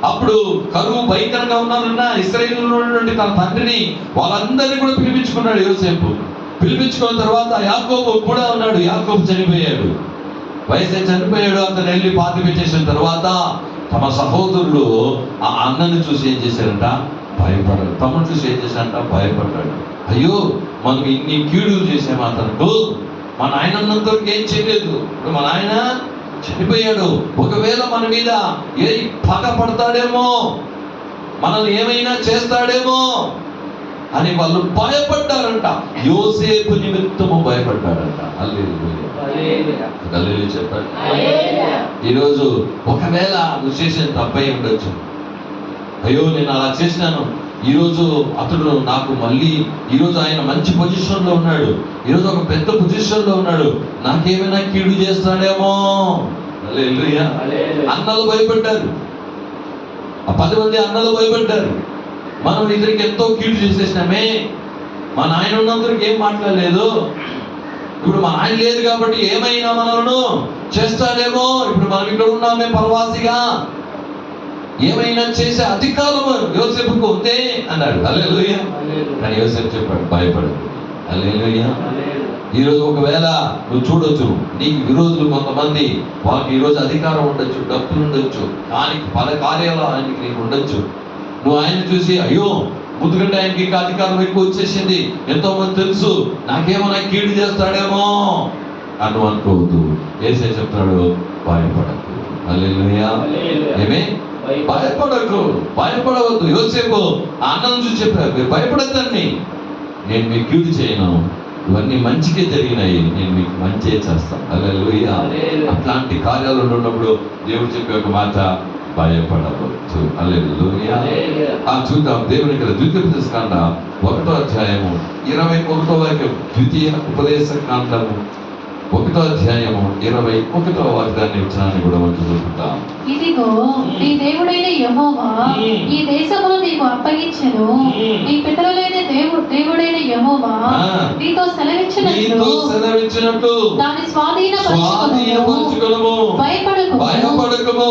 అప్పుడు కరువు భయంకరంగా ఉన్నారన్న ఇశ్రాయేలులో నుండి తన తండ్రిని వాళ్ళందరినీ కూడా పిలిపించుకున్నాడు యోసేపు. పిలిపించుకున్న తర్వాత యాకోబు కూడా ఉన్నాడు. యాకోబు చనిపోయాడు, వయసు చనిపోయాడు. అతను వెళ్ళి పాతి పెట్టేసిన తర్వాత తమ సహోదరులు ఆ అన్నని చూసి ఏం చేశారంట, భయపడ్డాడు. తమ్ముడు చూసి ఏం చేశారంట, భయపడ్డాడు. అయ్యో మనం ఇన్ని కీడులు చేసాము అతను, మన ఆయన ఉన్నంతవరకు ఏం చేయలేదు, ఇప్పుడు మన ఆయన చనిపోయాడు, ఒకవేళ మన మీద ఏ పగ పడతాడేమో, మనల్ని ఏమైనా చేస్తాడేమో అని వాళ్ళు భయపడ్డారంట. యోసేపు నిమిత్తము భయపడ్డాడంట. హల్లెలూయా చెప్పాడు. ఈరోజు ఒకవేళ నువ్వు చేసిన తప్పై ఉండొచ్చు, అయ్యో నేను అలా చేసినాను, ఈరోజు అతడు నాకు మళ్ళీ ఈరోజు ఆయన మంచి పొజిషన్లో ఉన్నాడు, ఈరోజు ఒక పెద్ద పొజిషన్లో ఉన్నాడు, నాకేమైనా కీడు చేస్తాడేమో. హల్లెలూయా. అన్నలు భయపడ్డారు, ఆ 10 మంది అన్నలు భయపడ్డారు. మనం ఇతనికి ఎంతో కీడు చేసేసినామే, మా నాయన ఉన్నందరికి ఏం మాట్లాడలేదు, ఇప్పుడు మా ఆయన లేదు కాబట్టి ఏమైనా మనలను చేస్తాడేమో, ఇప్పుడు మనం ఇక్కడ ఉన్నామే పరవాసిగా, ఏమైనా చేసే అధికారం యోసేపుకు ఉందే అన్నాడు. హల్లెలూయా. కానీ యోసేపు చెప్పాడు, భయపడదు. హల్లెలూయా. ఈరోజు ఒకవేళ నువ్వు చూడొచ్చు, నీకు విరోధులు కొంతమంది, వాళ్ళకి ఈరోజు అధికారం ఉండొచ్చు, డబ్బులు ఉండొచ్చు, కానీ పల కార్యాలయానికి నీకు ఉండొచ్చు. నువ్వు ఆయన చూసి అయ్యో ముందుకంటే ఆయనకి ఇంకా అధికారం ఎక్కువ వచ్చేసింది, ఎంతో మంది తెలుసు, నాకేమైనా కీడు చేస్తాడేమో అని నువ్వు అనుకోవద్దు. యేసే చెప్తాడు, భయపడకు. హల్లెలూయా. ఏమే భయపడకు, భయపడవద్దు. యోసేపు అన్నం చూసి చెప్పారు, మీరు భయపడద్దండి, నేను మీకు కీడు చేయను, ఇవన్నీ మంచిగా జరిగినాయి, నేను మీకు మంచి చేస్తాను. హల్లెలూయా. అట్లాంటి కార్యాలు ఉన్నప్పుడు దేవుడు చెప్పే ఒక మాట, భయపడవచ్చు. హల్లెలూయా. చూద్దాం దేవుని ఇక్కడ ద్వితీయోపదేశకాండ 1వ అధ్యాయము 21వ వాక్యం. ద్వితీయ ఉపదేశ కాండము 1వ అధ్యాయము 21వ వాక్యాన్ని వచ్చినాన్ని కూడా మనం చదువుకుంటాం. ఇదిగో నీ దేవుడైన యెహోవా ఈ దేశమును నీకు అప్పగించెను, నీ పితరులైన దేవుడైన యెహోవా నీతో సెలవిచ్చినట్లు దాని స్వాధీనపరచుకొనుము, భయపడకుము,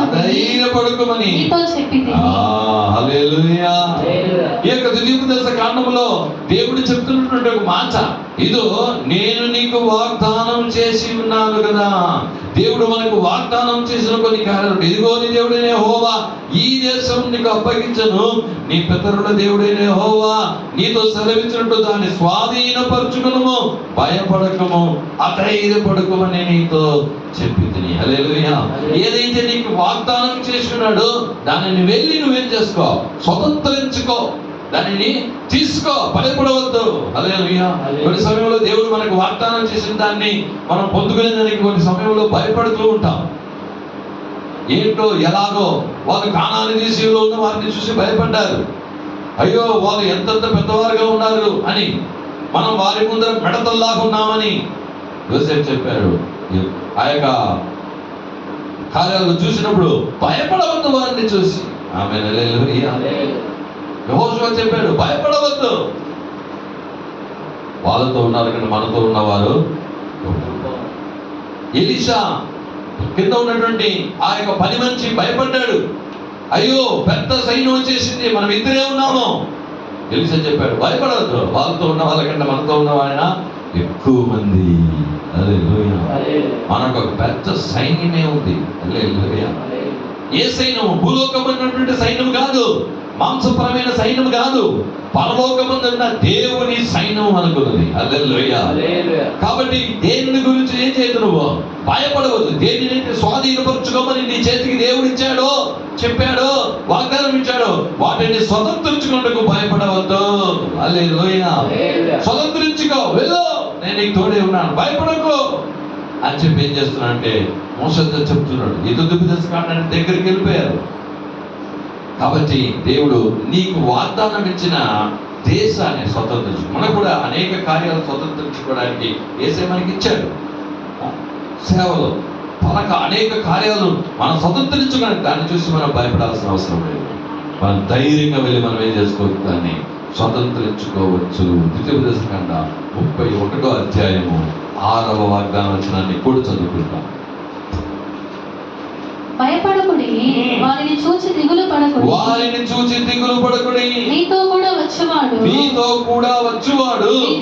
అధైర్యపడకుమని నీతో చెప్పింది. హల్లెలూయా. ఈ యొక్క ద్వితీయోపదేశ కాండములో దేవుడు చెప్తున్నటువంటి ఒక మాట, ఇదో నేను నీకు వాగ్దానం చేసి ఉన్నాను కదా. దేవుడు మనకు వాగ్దానం చేసిన కొన్ని కార్యాలు, ఇదిగో నీ దేవుడైన యెహోవా ఈ దేశం నీకు అప్పగించను, నీ పితరుల దేవుడైన యెహోవా నీతో సెలవిచ్చినట్టు దాన్ని స్వాధీనపరచుకును, భయపడకము, అధైర్యపడకమని నీతో చెప్పింది. హల్లెలూయా. ఏదైతే నీకు వాగ్దానం చేస్తున్నాడో దానిని వెళ్ళి నువ్వేం చేసుకో, స్వతంత్రించుకో, దానిని తీసుకో, భయపడవద్దు. హల్లెలూయా. కొన్ని సమయంలో దేవుడు మనకు వాగ్దానం చేసిన దాన్ని మనం పొందుకునే దానికి కొన్ని సమయంలో భయపడుతూ ఉంటాం. ఏంటో ఎలాగో వాళ్ళు కానాని దేశంలో ఉన్న వారిని చూసి భయపడ్డారు, అయ్యో వాళ్ళు ఎంతెంత పెద్దవారుగా ఉన్నారు అని, మనం వారి ముందర మెడతల్లాగా ఉన్నామని యోసేపు చెప్పారు. ఆ యొక్క కార్యాలు చూసినప్పుడు భయపడవద్దు వారిని చూసి. ఆమేన్. హల్లెలూయా. యెహోషువ చెప్పాడు, భయపడవద్దు, వాళ్ళతో ఉన్నారు కానీ మనతో ఉన్నవారు. ఎలీషా కింద ఉన్నటువంటి ఆ యొక్క 10 మంది భయపడ్డాడు, అయ్యో పెద్ద సైన్యం వచ్చేసింది, మనం ఇద్దరే ఉన్నాము. ఎలీషా చెప్పాడు, భయపడవద్దు, వాళ్ళతో ఉన్న వాళ్ళకంటే మనతో ఉన్న ఆయన ఎక్కువ మంది. హల్లెలూయా. మనకు ఒక పెద్ద సైన్యమే ఉంది. హల్లెలూయా. ఏ సైన్యం? భూలోకమైనటువంటి సైన్యం కాదు, మాంసపరమైన సైన్యం కాదు, పరలోకమందున్న దేవుని సైన్యం అనుకున్నది. హల్లెలూయా. కాబట్టి దేని గురించి ఏం చేయదు, నువ్వు భయపడవద్దు. దేనిని స్వాధీనపరచుకోమని నీ చేతికి దేవుడు ఇచ్చాడో, చెప్పాడో, వాగ్దానం ఇచ్చాడో వాటిని స్వతంత్రించుకుంటూ భయపడవద్దు. హల్లెలూయా. స్వతంత్రించుకో, వెళ్ళు, నేను నీకు తోడే ఉన్నాను, భయపడకు అని చెప్పి ఏం చేస్తున్నాడంటే మోషేతో చెప్తున్నాడు. ఈ ద్వితీయోపదేశకాండ దగ్గరికి వెళ్ళిపోయారు. కాబట్టి దేవుడు నీకు వాగ్దానం ఇచ్చిన దేశాన్ని స్వతంత్రించు. మనకు కూడా అనేక కార్యాలు స్వతంత్రించుకోవడానికి యేసే మనకి ఇచ్చాడు. సేవలో అనేక కార్యాలు మనం స్వతంత్రించుకోవడానికి, దాన్ని చూసి మనం భయపడాల్సిన అవసరం లేదు. మనం ధైర్యంగా వెళ్ళి మనం ఏం చేసుకోవచ్చు, దాన్ని స్వతంత్రించుకోవచ్చు. ద్వితీయోపదేశకాండ 31వ అధ్యాయము 6వ వాగ్దానం వచనాన్ని కూడా చదువుకుంటాం. భయపడకుడి, వారిని చూచి దిగులు పడకుడి, వారిని చూచి దిగులు పడకుడి, నీతో కూడా వచ్చువాడు నీ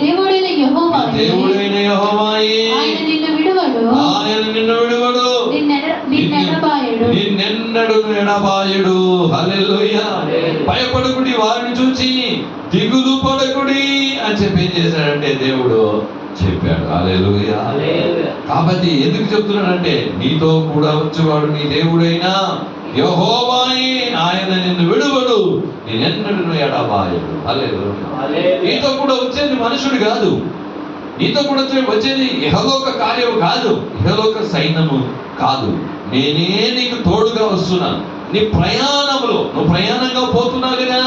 దేవుడైన యెహోవాయే, ఆయన నిన్ను విడువడు, నిన్నెన్నడూ ఎడబాయడు. హల్లెలూయా. భయపడకుడి, వారిని చూచి దిగులు పడకుడి అని చెప్పి ఏం చేశాడంటే దేవుడు చెప్పాడు. హల్లెలూయా. కాబట్టి ఎందుకు చెప్తున్నాడంటే, నీతో కూడా వచ్చేవాడు నీ దేవుడైనా యెహోవాయే, ఆయన నిన్ను విడువడు, నిన్నెన్నడూ ఎడబాయడు. హల్లెలూయా. నీతో కూడా వచ్చేది మనుషుడు కాదు, నీతో కూడా వచ్చేది ఇహలోక కార్యము కాదు, ఇహలోక సైన్యము కాదు. నేనే నీకు తోడుగా వస్తున్నాను, నీ ప్రయాణంలో నువ్వు ప్రయాణంగా పోతున్నావు కదా,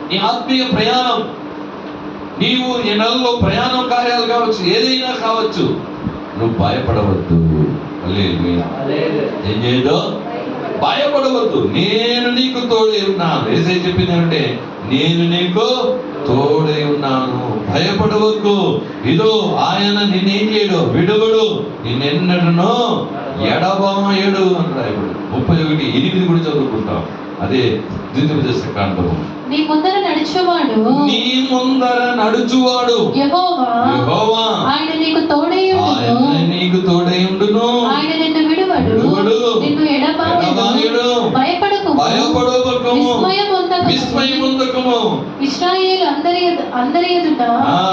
నీ ఆత్మీయ ప్రయాణం, నీవు ఈ నెలలో ప్రయాణం కార్యాలు కావచ్చు, ఏదైనా కావచ్చు, నువ్వు భయపడవద్దు. హల్లెలూయా. ఏం చేయదు? భయపడవద్దు, నేను నీకు తోడై ఉన్నాను. యేసయ్య చెప్పింది ఏమంటే, నేను నీకు తోడై ఉన్నాను, భయపడవద్దు. ఇదో ఆయన నిన్నేం చేయడు, విడువడు, నిన్నెన్నడను ఎడబాయడు అంటాడు. ఇప్పుడు 31:8 కూడా చదువుకుంటాం. అదే ద్వితీయోపదేశకాండము. నీ ముందర నడుచువాడు యెహోవా, ఆయన నీకు తోడై ఉండును, ఆయన నిన్ను విడువడు, నిన్ను ఎడబాయడు. భయపడకు, విస్మయముందకము. ఇశ్రాయేలు అందరి ఎదుట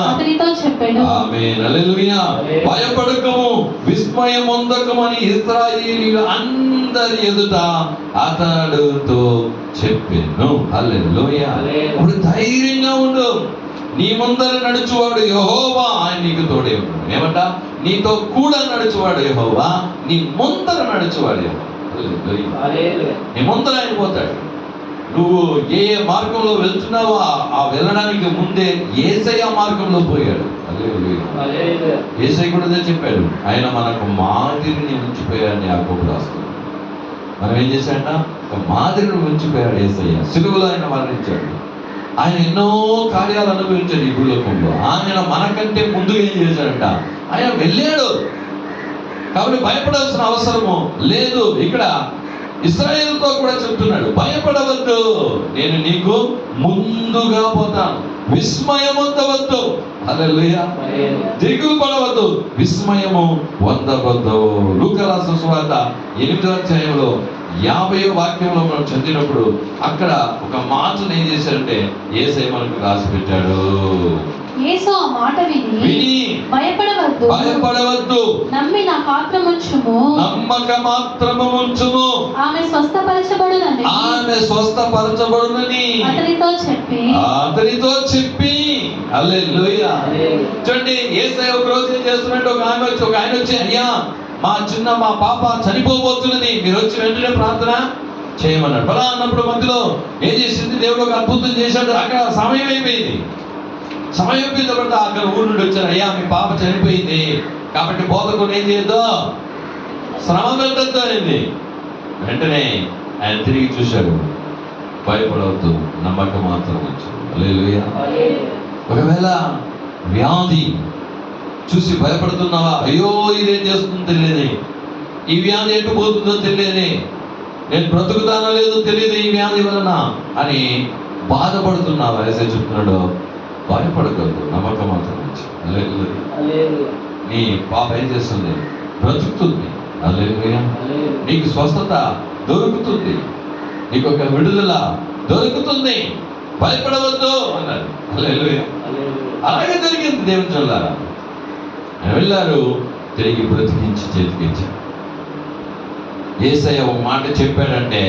అతనితో చెప్పాడు. ఆమేన్. హల్లెలూయా. భయపడకము, విస్మయముందకము అని ఇశ్రాయేలీయులు అందరి ఎదుట అతడుతో చెప్పాను. హల్లెలూయా. ఇప్పుడు ధైర్యంగా ఉండు. నీ ముందర నడుచువాడు యెహోవా, ఆయన నీకు తోడే ఉన్నాడు. ఏమంట? నీతో కూడా నడుచువాడు యెహోవా, నీ ముందర నడుచువాడు యెహోవా. నీ ముందర ఆయన పోతాడు. నువ్వు ఏ మార్గంలో వెళ్తున్నావో ఆ వెళ్ళడానికి ముందే యేసయ్య మార్గంలో పోయాడు. యేసయ్య కూడా అదే చెప్పాడు, ఆయన మనకు మాదిరిని ఉంచిపోయాడని యాకోబు రాస్తుంది. మనం ఏం చేశాడంట? ఒక మాదిరిని ఉంచిపోయాడు యేసయ్య. సిలువలో ఆయన మరణించాడు. ఆయన ఎన్నో కార్యాలు అనుభవించాడు ఈ భూలోకంలో. ఆయన మనకంటే ముందుగా ఏం చేశాడంట? ఆయన వెళ్ళాడు. కాబట్టి భయపడాల్సిన అవసరము లేదు. ఇక్కడ ఇశ్రాయేలుతో కూడా చెప్తున్నాడు, భయపడవద్దు, నేను నీకు ముందుగా పోతాను, విస్మయం పొందవద్దు. హల్లెలూయా. దిగులు పడవద్దు, విస్మయము పొందవద్దు. లూకా రాసిన సువార్త 8వ అధ్యాయంలో 50వ వాక్యంలో మనం చదివినప్పుడు అక్కడ ఒక మాటను ఏం చేశారంటే యేసయ్య మనకు రాసి పెట్టాడు. యేసు ఆ మాట విని భయపడవద్దు, నమ్మి నా పాత్రముంచుము, నమ్మక మాత్రము ఉంచుము, ఆమె స్వస్థపరచబడునని అతనితో చెప్పి. హల్లెలూయా. చూడండి, యేసయ్య ఒక రోజు ఏం చేస్తున్నట్టు ఒక ఆయన వచ్చి అయ్యా మా పాప చనిపోబోతున్నది, మీరు వచ్చి వెంటనే ప్రార్థన చేయమన్నాడు. బలా అన్నప్పుడు మధ్యలో ఏం చేసింది? దేవుడు ఒక అద్భుతం చేశాడు. అక్కడ సమయం అయిపోయింది. సమయం అయిపోయిన తర్వాత అక్కడ ఊరు నుండి వచ్చారు, అయ్యా మీ పాప చనిపోయింది, కాబట్టి బోధకుడు ఏం చేయొద్దు, శ్రమ పెట్టద్దు అనేది. వెంటనే ఆయన తిరిగి చూశాడు, భయపడవద్దు, నమ్మకం మాత్రం వచ్చు. హల్లెలూయా. ఒకవేళ వ్యాధి చూసి భయపడుతున్నావా? అయ్యో ఇదేం చేస్తుందో తెలియదు, ఈ వ్యాధి ఎటు పోతుందో తెలియదు, నేను బ్రతుకుతానో లేదో తెలియదు ఈ వ్యాధి వలన అని బాధపడుతున్నావా? యేసయ్య చెప్తున్నాడు, భయపడకూడదు, నమ్మకం మాత్రం వచ్చు. నీ పాప ఏం చేస్తుంది? బ్రతుకుతుంది. హల్లెలూయా. నీకు స్వస్థత దొరుకుతుంది, నీకు ఒక విడుదల దొరుకుతుంది, భయపడవద్దు అన్నాడు. హల్లెలూయా. అలాగే జరిగింది. దేవుని చూడారా, వెళ్ళారు, తిరిగి బ్రతికించి చేతికిచ్చారు. యేసయ్య ఒక మాట చెప్పాడంటే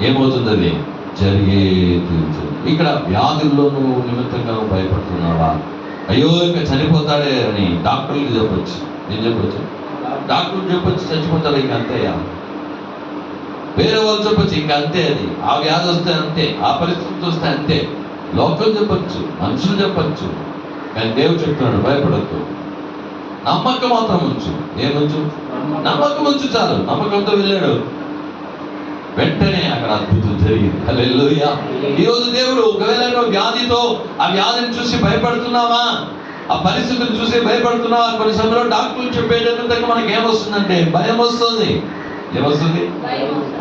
ఏమవుతుంది? అది జరిగే తీరుతుంది. ఇక్కడ వ్యాధుల్లో నువ్వు నిమిత్తంగా భయపడుతున్నావా? అయ్యో ఇంకా చనిపోతాడే అని డాక్టర్లకు చెప్పొచ్చు. నేను చెప్పొచ్చు, డాక్టర్లు చెప్పొచ్చు చచ్చిపోతాడు ఇంక అంతేయా. వేరే వాళ్ళు చెప్పొచ్చు ఇంక అంతే, అది ఆ వ్యాధి వస్తే అంతే, ఆ పరిస్థితి వస్తే అంతే. లోకం చెప్పొచ్చు, మనుషులు చెప్పొచ్చు, కానీ దేవుడు చెప్తున్నాడు భయపడద్దు, నమ్మకం మాత్రం ఉంచు. ఏముంచు? నమ్మకం ఉంచు చాలు. నమ్మకంతో వెళ్ళాడు, వెంటనే అక్కడ అద్భుతం జరిగింది. హల్లెలూయా. ఈరోజు దేవుడు ఒకవేళ వ్యాధితో ఆ వ్యాధిని చూసి భయపడుతున్నావా, ఆ పరిస్థితిని చూసి భయపడుతున్నావా? కొన్ని సమయంలో డాక్టర్లు చెప్పేటందుకు మనకి ఏమొస్తుందంటే భయం వస్తుంది. ఏమొస్తుంది?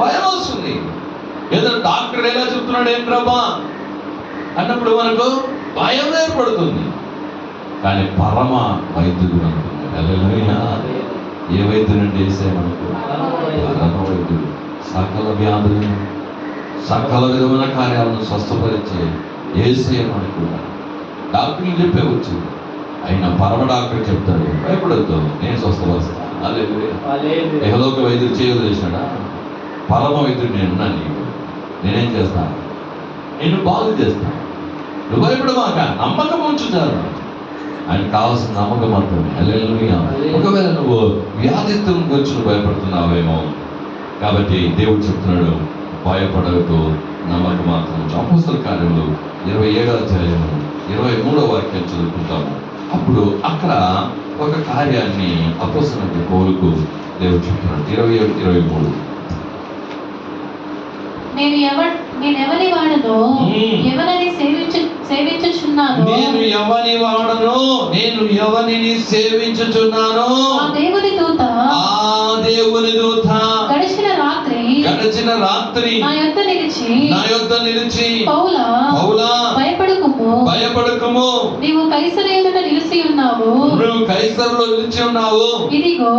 భయం వస్తుంది. ఏదో డాక్టర్ ఎలా చెప్తున్నాడు ఏం ప్రభా అన్నప్పుడు మనకు భయం ఏర్పడుతుంది. కానీ పరమ వైద్యుడు అనుకుంది. హల్లెలూయా. ఏ వైద్యుడు అంటే యేసయ్య మనకు పరమ వైద్యుడు. సకల వ్యాధులను సకల విధమైన కార్యాలను స్వస్థపరిచే యేసయ్య మనకు. డాక్టర్లు చెప్పవచ్చు, అయినా పరమ డాక్టర్ చెప్తాడు భయపడద్దు, నేను స్వస్థపరుస్తాను. హల్లెలూయా. యెహోవా వైద్యుడు చేయదు చేసినాడా? పరమ వైద్యుడు నేనున్నాను, నీకు నేనేం చేస్తాను? నేను బాగు చేస్తాను. నువ్వు భయపడమాక, నమ్మకం ఉంచు చాలు. ఆయనకు కావాల్సిన నమ్మకం మాత్రమే. హల్లెలూయా. ఒకవేళ నువ్వు వ్యాధిత్వం గురించి భయపడుతున్నావేమో, కాబట్టి దేవుడు చెప్తున్నాడు భయపడకు, నమ్మకం మాత్రం. అపోస్తల కార్యములు 27వ అధ్యాయం 23వ వాక్యం చదువుకుంటాము. అప్పుడు అక్కడ ఒక కార్యాన్ని అపోస్తలుడైన పౌలుకు దేవుడు చెప్తున్నాడు. 27-23. నేను ఎవరి వాడనో ఎవరిని సేవించుచున్నాను, నేను ఎవని వాడను, నేను ఎవరిని సేవించుచున్నాను, ఆ దేవుని దూత గడిచిన రాత్రి నా యొద్ద నిలిచి పౌలా భయపడకుము, నీవు కైసరు ఎదుట నిలిచి ఉన్నావు, నువ్వు కైసరులో నిలిచి ఉన్నావు, ఇదిగో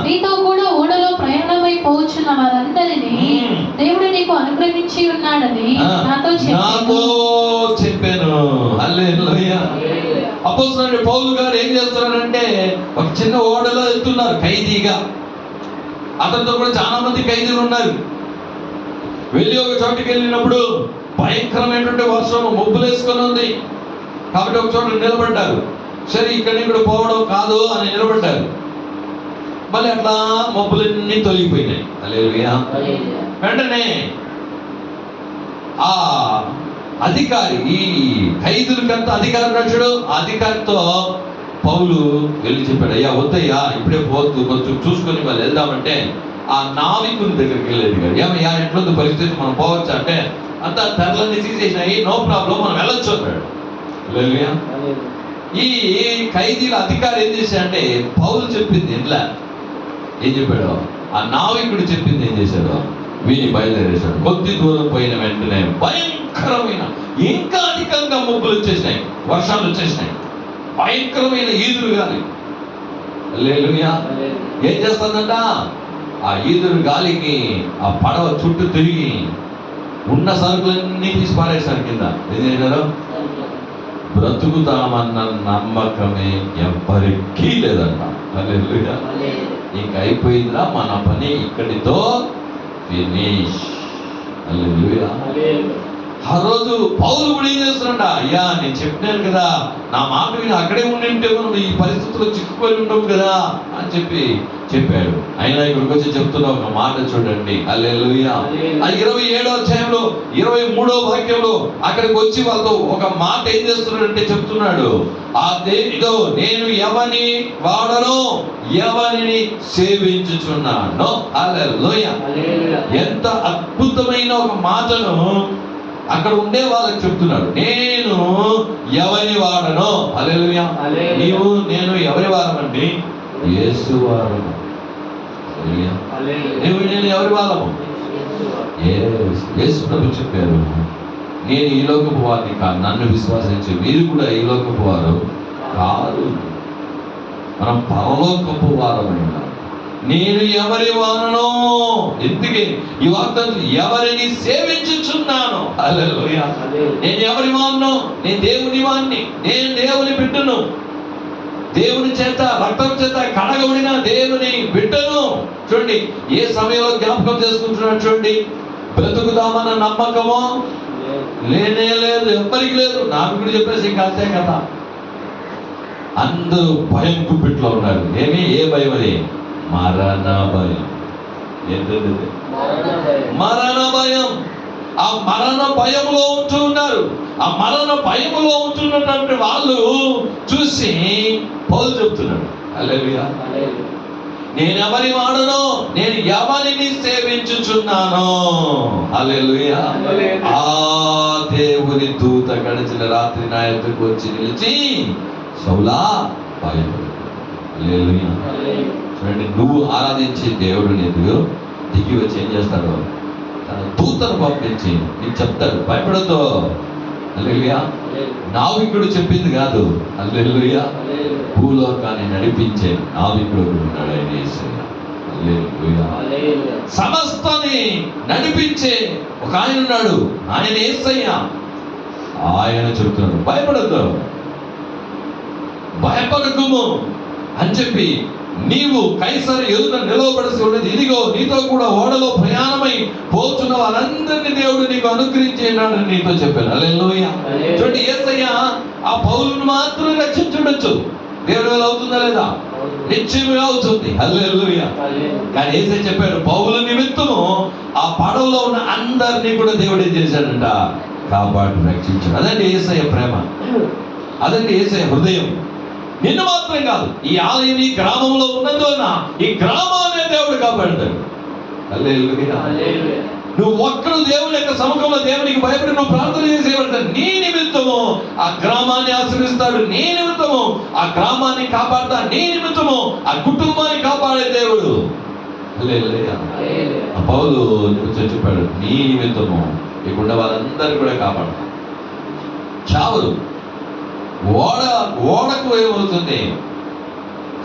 నీతో కూడా ఓడలో ప్రయాణమై పోవచ్చున్న వారందరినీ దేవుడు నీకు అనుగ్రహించి ఉన్నాడని నాతో చెప్పాను. హల్లెలూయా. అపోస్తలుడైన పౌలు గారు ఏం చేస్తున్నారంటే ఒక చిన్న ఓడలో వెళ్తున్నారు ఖైదీగా. అతనితో కూడా చాలా మంది ఖైదీలు ఉన్నారు. వెళ్ళి ఒక చోటుకి వెళ్ళినప్పుడు భయంకరమైనటువంటి వర్షం మబ్బులు వేసుకొని ఉంది. కాబట్టి ఒక చోట నిలబడ్డారు. సరే ఇక్కడ ఇక్కడ పోవడం కాదు అని నిలబడ్డారు. మళ్ళీ అట్లా మబ్బులన్నీ తొలగిపోయినాయి. హల్లెలూయా. వెంటనే ఆ అధికారి, ఈ ఖైదులకంతా అధికారి నచ్చుడు, ఆ అధికారితో పౌలు వెళ్ళి చెప్పాడు, అయ్యా వద్దయ్యా ఇప్పుడే పోవద్దు, కొంచెం చూసుకొని మళ్ళీ వెళ్దామంటే ఆ నావికుని దగ్గరికి వెళ్ళేది కాదు. ఏమయ్యా ఎట్లుంది పరిస్థితి, మనం పోవచ్చు అంటే అంతా తెరలన్నీ తీసేసినాయి, నో ప్రాబ్లం, మనం వెళ్ళొచ్చు అన్నాడు. హల్లెలూయా. ఈ ఖైదీల అధికారి ఏం చేశాడంటే పౌలు చెప్పింది ఇంట్లో ఏం చెప్పాడు, ఆ నావికుడు చెప్పింది ఏం చేశాడు, వీని బయలుదేరేశాడు. కొద్ది దూరం పోయిన వెంటనే భయంకరమైన, ఇంకా అధికంగా మబ్బులు వచ్చేసినాయి, వర్షాలు వచ్చేసినాయి, భయంకరమైన ఈదురు గాలి. హల్లెలూయా. ఏం చేస్తుందంట, ఆ ఈదురు గాలికి ఆ పడవ చుట్టూ తిరిగి ఉన్న సరుకులన్నీ తీసి పారేశారు కింద. ఏం చేశారు, బ్రతుకుతామన్న నమ్మకమే ఎవ్వరికీ లేదంట. హల్లెలూయా. ఇంకా అయిపోయిందిరా మన పని, ఇక్కడితో ఫినిష్. హల్లెలూయా. ఆ రోజు పౌలు కూడా ఏం చేస్తున్నాడ, అయ్యా నేను చెప్పాను కదా, నా మాట విని అక్కడే ఉండింటే మనం ఈ పరిస్థితుల్లో చిక్కుకొని ఉండవు కదా అని చెప్పాడు. అయినా ఇక్కడికి వచ్చి చెప్తున్నా ఒక మాట చూడండి. హల్లెలూయా. ఆ 27వ అధ్యాయంలో 23వ వాక్యంలో అక్కడికి వచ్చి వాళ్ళతో ఒక మాట ఏం చేస్తున్నాడంటే చెప్తున్నాడు, ఇదో నేను ఎవని వాడను, ఎవరిని సేవించుచున్నాను. హల్లెలూయా. ఎంత అద్భుతమైన ఒక మాటను అక్కడ ఉండే వాళ్ళకి చెప్తున్నాడు. నేను ఎవరి వాడను. హల్లెలూయా. నేను ఎవరి వారమండి, యేసు వారము. నేను ఎవరి వారము, యేసు ప్రభు చెప్పారు, నేను ఈ లోకపు వారిని కాదు, నన్ను విశ్వాసించి మీరు కూడా ఈ లోకపు వారు కాదు, మనం పరలోకపు వారమైన. నేను ఎవరి వారను, ఎందుకే ఈ వాగ్దానం, ఎవరిని సేవించుచున్నాను. హల్లెలూయా. నేను ఎవరి వారను, నేను దేవుని వారిని, నేను దేవుని బిడ్డను, దేవుని చేత రక్తం చేత కడగబడిన దేవుని బిడ్డను. చూడండి ఏ సమయంలో జ్ఞాపకం చేసుకుంటున్నాడు చూడండి. బ్రతుకుదామన్న నమ్మకము లేనే లేదు, ఎవ్వరికి లేదు. నాకు కూడా చెప్పేసి ఇంకా అంతే కదా. అందరూ భయం కుప్పిట్లో ఉన్నారు. ఏ భయం అది, మరణ భయం. ఏంటంటే మరణ భయం. ఆ మరణ భయంలో ఉంటున్నారు. ఆ మరణ భయంలో ఉంటున్నటువంటి వాళ్ళు చూసి పౌలు చెప్తున్నాడు, హల్లెలూయా, నేను ఎవరి వాడను, నేను ఎవరిని సేవించుచున్నాను. హల్లెలూయా. ఆ దేవుని దూత గడిచిన రాత్రి నా ఎదురుకు వచ్చి నిలిచి, సౌలా భయపడు. హల్లెలూయా. చూడండి, నువ్వు ఆరాధించే దేవుడు నీకు దిగి వచ్చి ఏం చేస్తాడు, తన దూతను పంపించి నీకు చెప్తాడు, భయపడద్దు. హల్లెలూయా. నావికుడు చెప్పింది కాదు. హల్లెలూయా. భూలోకాన్ని నడిపించే నావికుడు ఉన్నాడు, ఆయన యేసయ్య. హల్లెలూయా. సమస్తాన్ని నడిపించే ఒక ఆయన ఉన్నాడు, ఆయన యేసయ్య. ఆయన చెప్తున్నాడు, భయపడద్దు, భయపడకుము అని చెప్పి, నీవు కైసరు ఎదుట నిలవబడిసి ఉన్నది, ఇదిగో నీతో కూడా ఓడలో ప్రయాణమై పోతున్న వారందరినీ దేవుడు నీకు అనుగ్రహించేనాడని నీతో చెప్పాను. హల్లెలూయా. చూడండి, యేసయ్య ఆ పౌలును మాత్రం రక్షించుండొచ్చు, దేవుడి వల్ల అవుతుందా లేదా? నిశ్చయమే అవుతుంది. హల్లెలూయా. కానీ యేసయ్య చెప్పాడు, పౌలు నిమిత్తము ఆ పడవలో ఉన్న అందరినీ కూడా దేవుడు ఏం చేశాడంట? కాపాడి రక్షించాడు. అదండి యేసయ్య ప్రేమ, అదండి యేసయ్య హృదయం. నిన్ను మాత్రం కాదు, ఈ ఆలయం ఈ గ్రామంలో ఉన్నందువలన ఈ గ్రామాన్ని దేవుడు కాపాడతాడు. హల్లెలూయా. నువ్వు ఒక్కడు దేవుని యొక్క సముఖంలో దేవునికి భయపడి నువ్వు ప్రార్థన చేసేవాడు, నీ నిమిత్తము ఆ గ్రామాన్ని ఆశ్రయిస్తాడు, నీ నిమిత్తము ఆ గ్రామాన్ని కాపాడుతాడు, నీ నిమిత్తము ఆ కుటుంబాన్ని కాపాడే దేవుడు. హల్లెలూయా. పౌలు చెప్పాడు, నీ నిమిత్తము ఇక్కడ వాళ్ళందరూ కూడా కాపాడతాడు. చావరు. ఓడకు ఏమవుతుంది?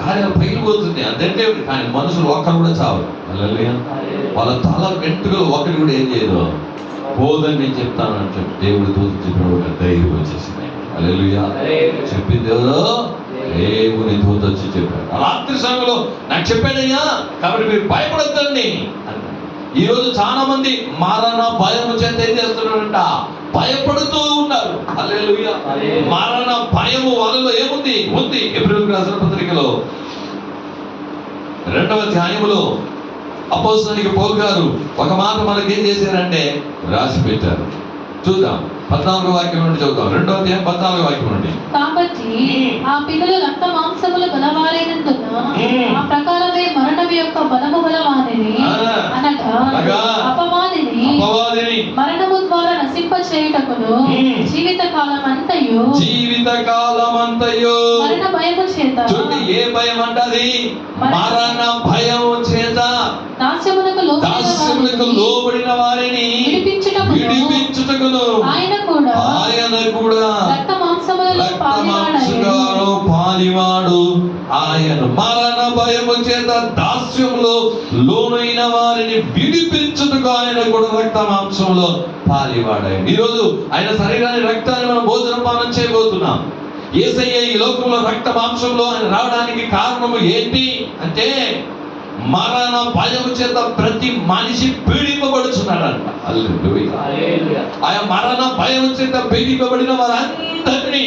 కార్యాలు పగిలిపోతుంది అంతే, కానీ మనుషులు ఒక్కరు కూడా చావరు. హల్లెలూయా. వాళ్ళ తల వెంట్రుకలు ఒకటి కూడా ఏం చేయదు, పోదని నేను చెప్తానని చెప్పి దేవుడు దూత చెప్పిన ఒక ధైర్యం వచ్చేసింది. హల్లెలూయా. చెప్పింది ఎవరో? దేవుని దూత వచ్చి చెప్పాడు. రాత్రి సమయంలో నాకు చెప్పాడయ్యా, కాబట్టి మీరు భయపడద్దండి. ఈ రోజు చాలా మంది మరణ భయం చేత ఏం చేస్తున్నారంట? భయపడుతూ ఉన్నారు. హల్లెలూయా. మరణ భయము వాళ్ళలో ఏముంది? ఉంది. హెబ్రీయులకు రాసిన పత్రికలో 2వ అధ్యాయములో అపోస్తలుడైన పౌలు గారు ఒక మాట మనకి ఏం చేశారంటే రాసి పెట్టారు. చూద్దాం. 14వ వాక్యం నుండి చదువుతాం. 2వ అధ్యాయం 14వ వాక్యం నుండి. కాబట్టి ఆ పిల్లలు రక్త మాంసములు గలవారైనందున ఆ ప్రకారమే మరణం యొక్క బలము గలవారిని అనగా అపవాదిని మరణము ద్వారా నశింప చేయుటకును జీవిత కాలమంతయు మరణ భయము చేత. చూడండి, ఏ భయం అంటది? మరణ భయము చేత దాస్యమునకు లోబడిన వారిని విడిపించుటకును ఆయన కూడా రక్త మాంసములలో పాలివాడు. ఆయన మరణ భయము చేత దాస్యంలో లోనైన వారిని విడిపించుటకు ఆయన కూడా రక్త మాంసంలో పాలివాడాడు. ఈరోజు ఆయన శరీరాన్ని రక్తాన్ని మనం భోజనం పానం చేయబోతున్నాం. యేసయ్య ఈ లోకంలో రక్త మాంసంలో ఆయన రావడానికి కారణము ఏంటి అంటే, మరణ భయము చేత ప్రతి మనిషి పీడింపబడుచున్నాడంట. హల్లెలూయా. ఆయన మరణ భయం చేత పీడింపబడిన వారందరినీ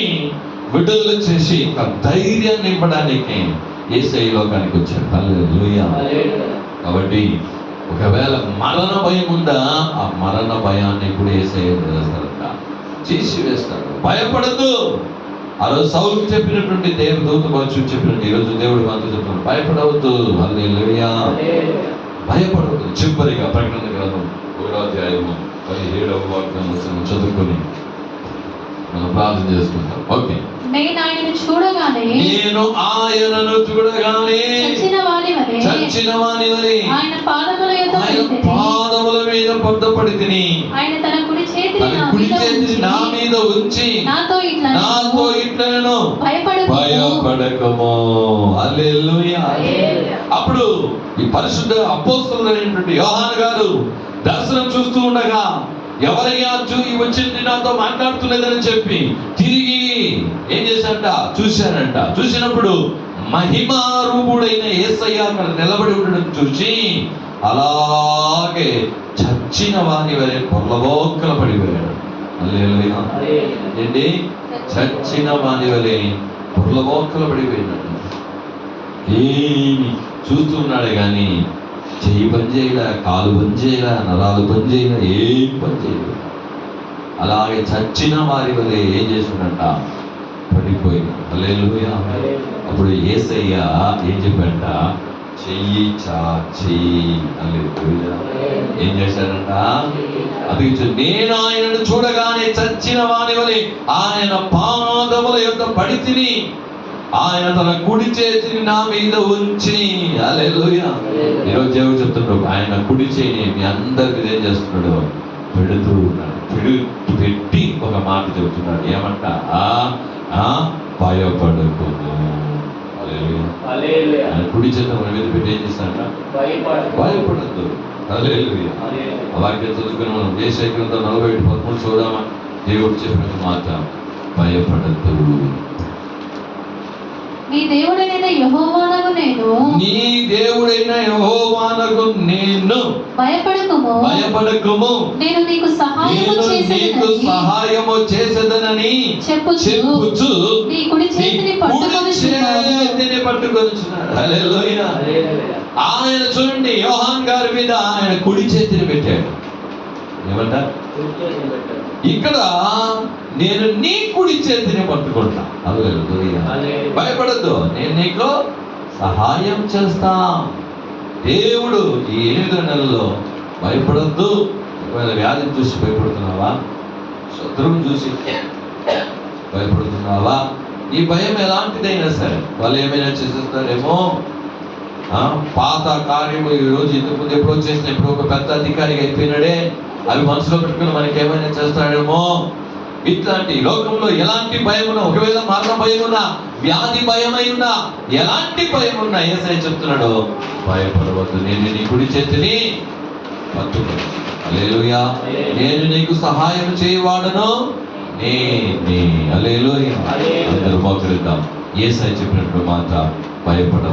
విడుదల చేసి ఒక ధైర్యాన్ని ఇవ్వడానికి యేసయ్య లోకానికి వచ్చాడు. హల్లెలూయా. కాబట్టి ఒకవేళ మరణ భయం ఉందా, ఆ మరణ భయాన్ని కూడా యేసయ్య చేస్తాడంట, చేసి వేస్తాడు. భయపడద్దు. ఆ రోజు సౌలుకు చెప్పినటువంటి దేవదూత మనుషులు చెప్పినట్టు ఈరోజు దేవుడు మనతో చెప్తున్నాడు, భయపడవద్దు. హల్లెలూయా. భయపడవద్దు. చివరిగా ప్రకటన గ్రంథం 1వ అధ్యాయము 17వ వాక్యం చదువుకొని మనం ప్రార్థన చేసుకుంటాం. ఓకే. నేను ఆయనను చూడగానే చచ్చిన వాని వలె ఆయన పాదముల మీద పడ్డపడి తిని ఆయన తన కుడి చేతిని నా మీద ఉంచి నాతో ఇట్లను భయపడకము. హల్లెలూయా. అప్పుడు ఈ పరిశుద్ధ అపోస్తలుడైనటువంటి యోహాను గారు దర్శనం చూస్తూ ఉండగా, ఎవరయ్యా వచ్చింది నాతో మాట్లాడుతున్నదని చెప్పి తిరిగి ఏం చేశారంట? చూశారంట. చూసినప్పుడు మహిమారూపుడైన యేసయ్య అక్కడ నిలబడి ఉండడం చూసి అలాగే చచ్చిన వాని వలె పొర్లబోక్కల పడిపోయాడు. హల్లెలూయా. ఏంటి? చచ్చిన వాని వలె పొర్లబోక్కల పడిపోయాడు. ఏమి చూస్తున్నాడు కానీ చెయ్యి పని చేయలే, కాలు పని చేయలే, నరాలు పని చేయలే, ఏం పని చేయలేదు. అలాగే చచ్చిన వారి వల్ల ఏం చేసిందంట? పడిపోయింది. హల్లెలూయా. అప్పుడు యేసయ్య ఏం చెప్పంట? చెయ్యి చాచి. హల్లెలూయా. ఏం చేశాడంట? అది నేను ఆయనను చూడగానే చచ్చిన వాని వలె ఆయన పాదముల యొక్క పడి తిని ఆయన తన కుడి చేతిని నా మీద ఉంచి. హల్లెలూయా. ఈరోజు దేవుడు చెప్తున్నాడు, ఆయన కుడి చేయిని మీ అందరికి ఏం చేస్తున్నాడు? పెడుతూ ఉన్నాడు. పెట్టి ఒక మాట చెబుతున్నాడు. ఏమంట? భయపడకము. హల్లెలూయా. ఆయన కుడి చేత మన మీద పెట్టి ఏం చేస్తాడంట? భయపడద్దు. హల్లెలూయా. ఆ వాక్యం చదువుకుని మనం యేషయా గ్రంథం 41:13 చూద్దామా? దేవుడు చెప్పిన మాట, భయపడద్దు. నీ దేవుడైన యెహోవానగు నేను నీ దేవుడైన యెహోవానగు నేను భయపడకుము నేను నీకు సహాయము నేను నీకు చేసేదనని సహాయము చేసేదనని చెప్పుచు చెప్పుచు నీ కుడి చేతిని పట్టుకొనిచున్నాడు. హల్లెలూయా. ఆయన చూడండి, యోహాన్ గారి మీద ఆయన కుడి చేతిని పెట్టాడు. ఏమంట? ఇక్కడ నేను నీ కుడి చేతిని పట్టుకుంటా. హల్లెలూయా. భయపడద్దు, నేను నీకు సహాయం చేస్తా. దేవుడు ఈ 8 నెలల్లో భయపడద్దు. ఒకవేళ వ్యాధిని చూసి భయపడుతున్నావా, శత్రువుని చూసి భయపడుతున్నావా, ఈ భయం ఎలాంటిదైనా సరే వాళ్ళు ఏమైనా చేసేస్తారేమో, పాత కార్యము ఈ రోజు ఇంతకుముందు ఎప్పుడో చేసిన ఇప్పుడు ఒక పెద్ద అధికారిగా అయిపోయినాడే, అవి మనసులో పెట్టుకుని మనకి ఏమైనా చేస్తాడేమో, ఇట్లాంటి లోకంలో ఎలాంటి భయం ఉన్నా, ఒకవేళ మరణ భయం ఉన్నా, వ్యాధి భయమై ఉన్నా, ఎలాంటి భయం ఉన్నా యేసయ్య చెప్తున్నాడు, భయపడవద్దు, నేను నీ కుడి చేతిని పట్టుకొని. హల్లెలూయా. నేను నీకు సహాయం చేయవాడను నేనే. హల్లెలూయా. అందరూ మోకరిద్దాం. యేసయ్య చెప్పినట్టు మాట, భయపడ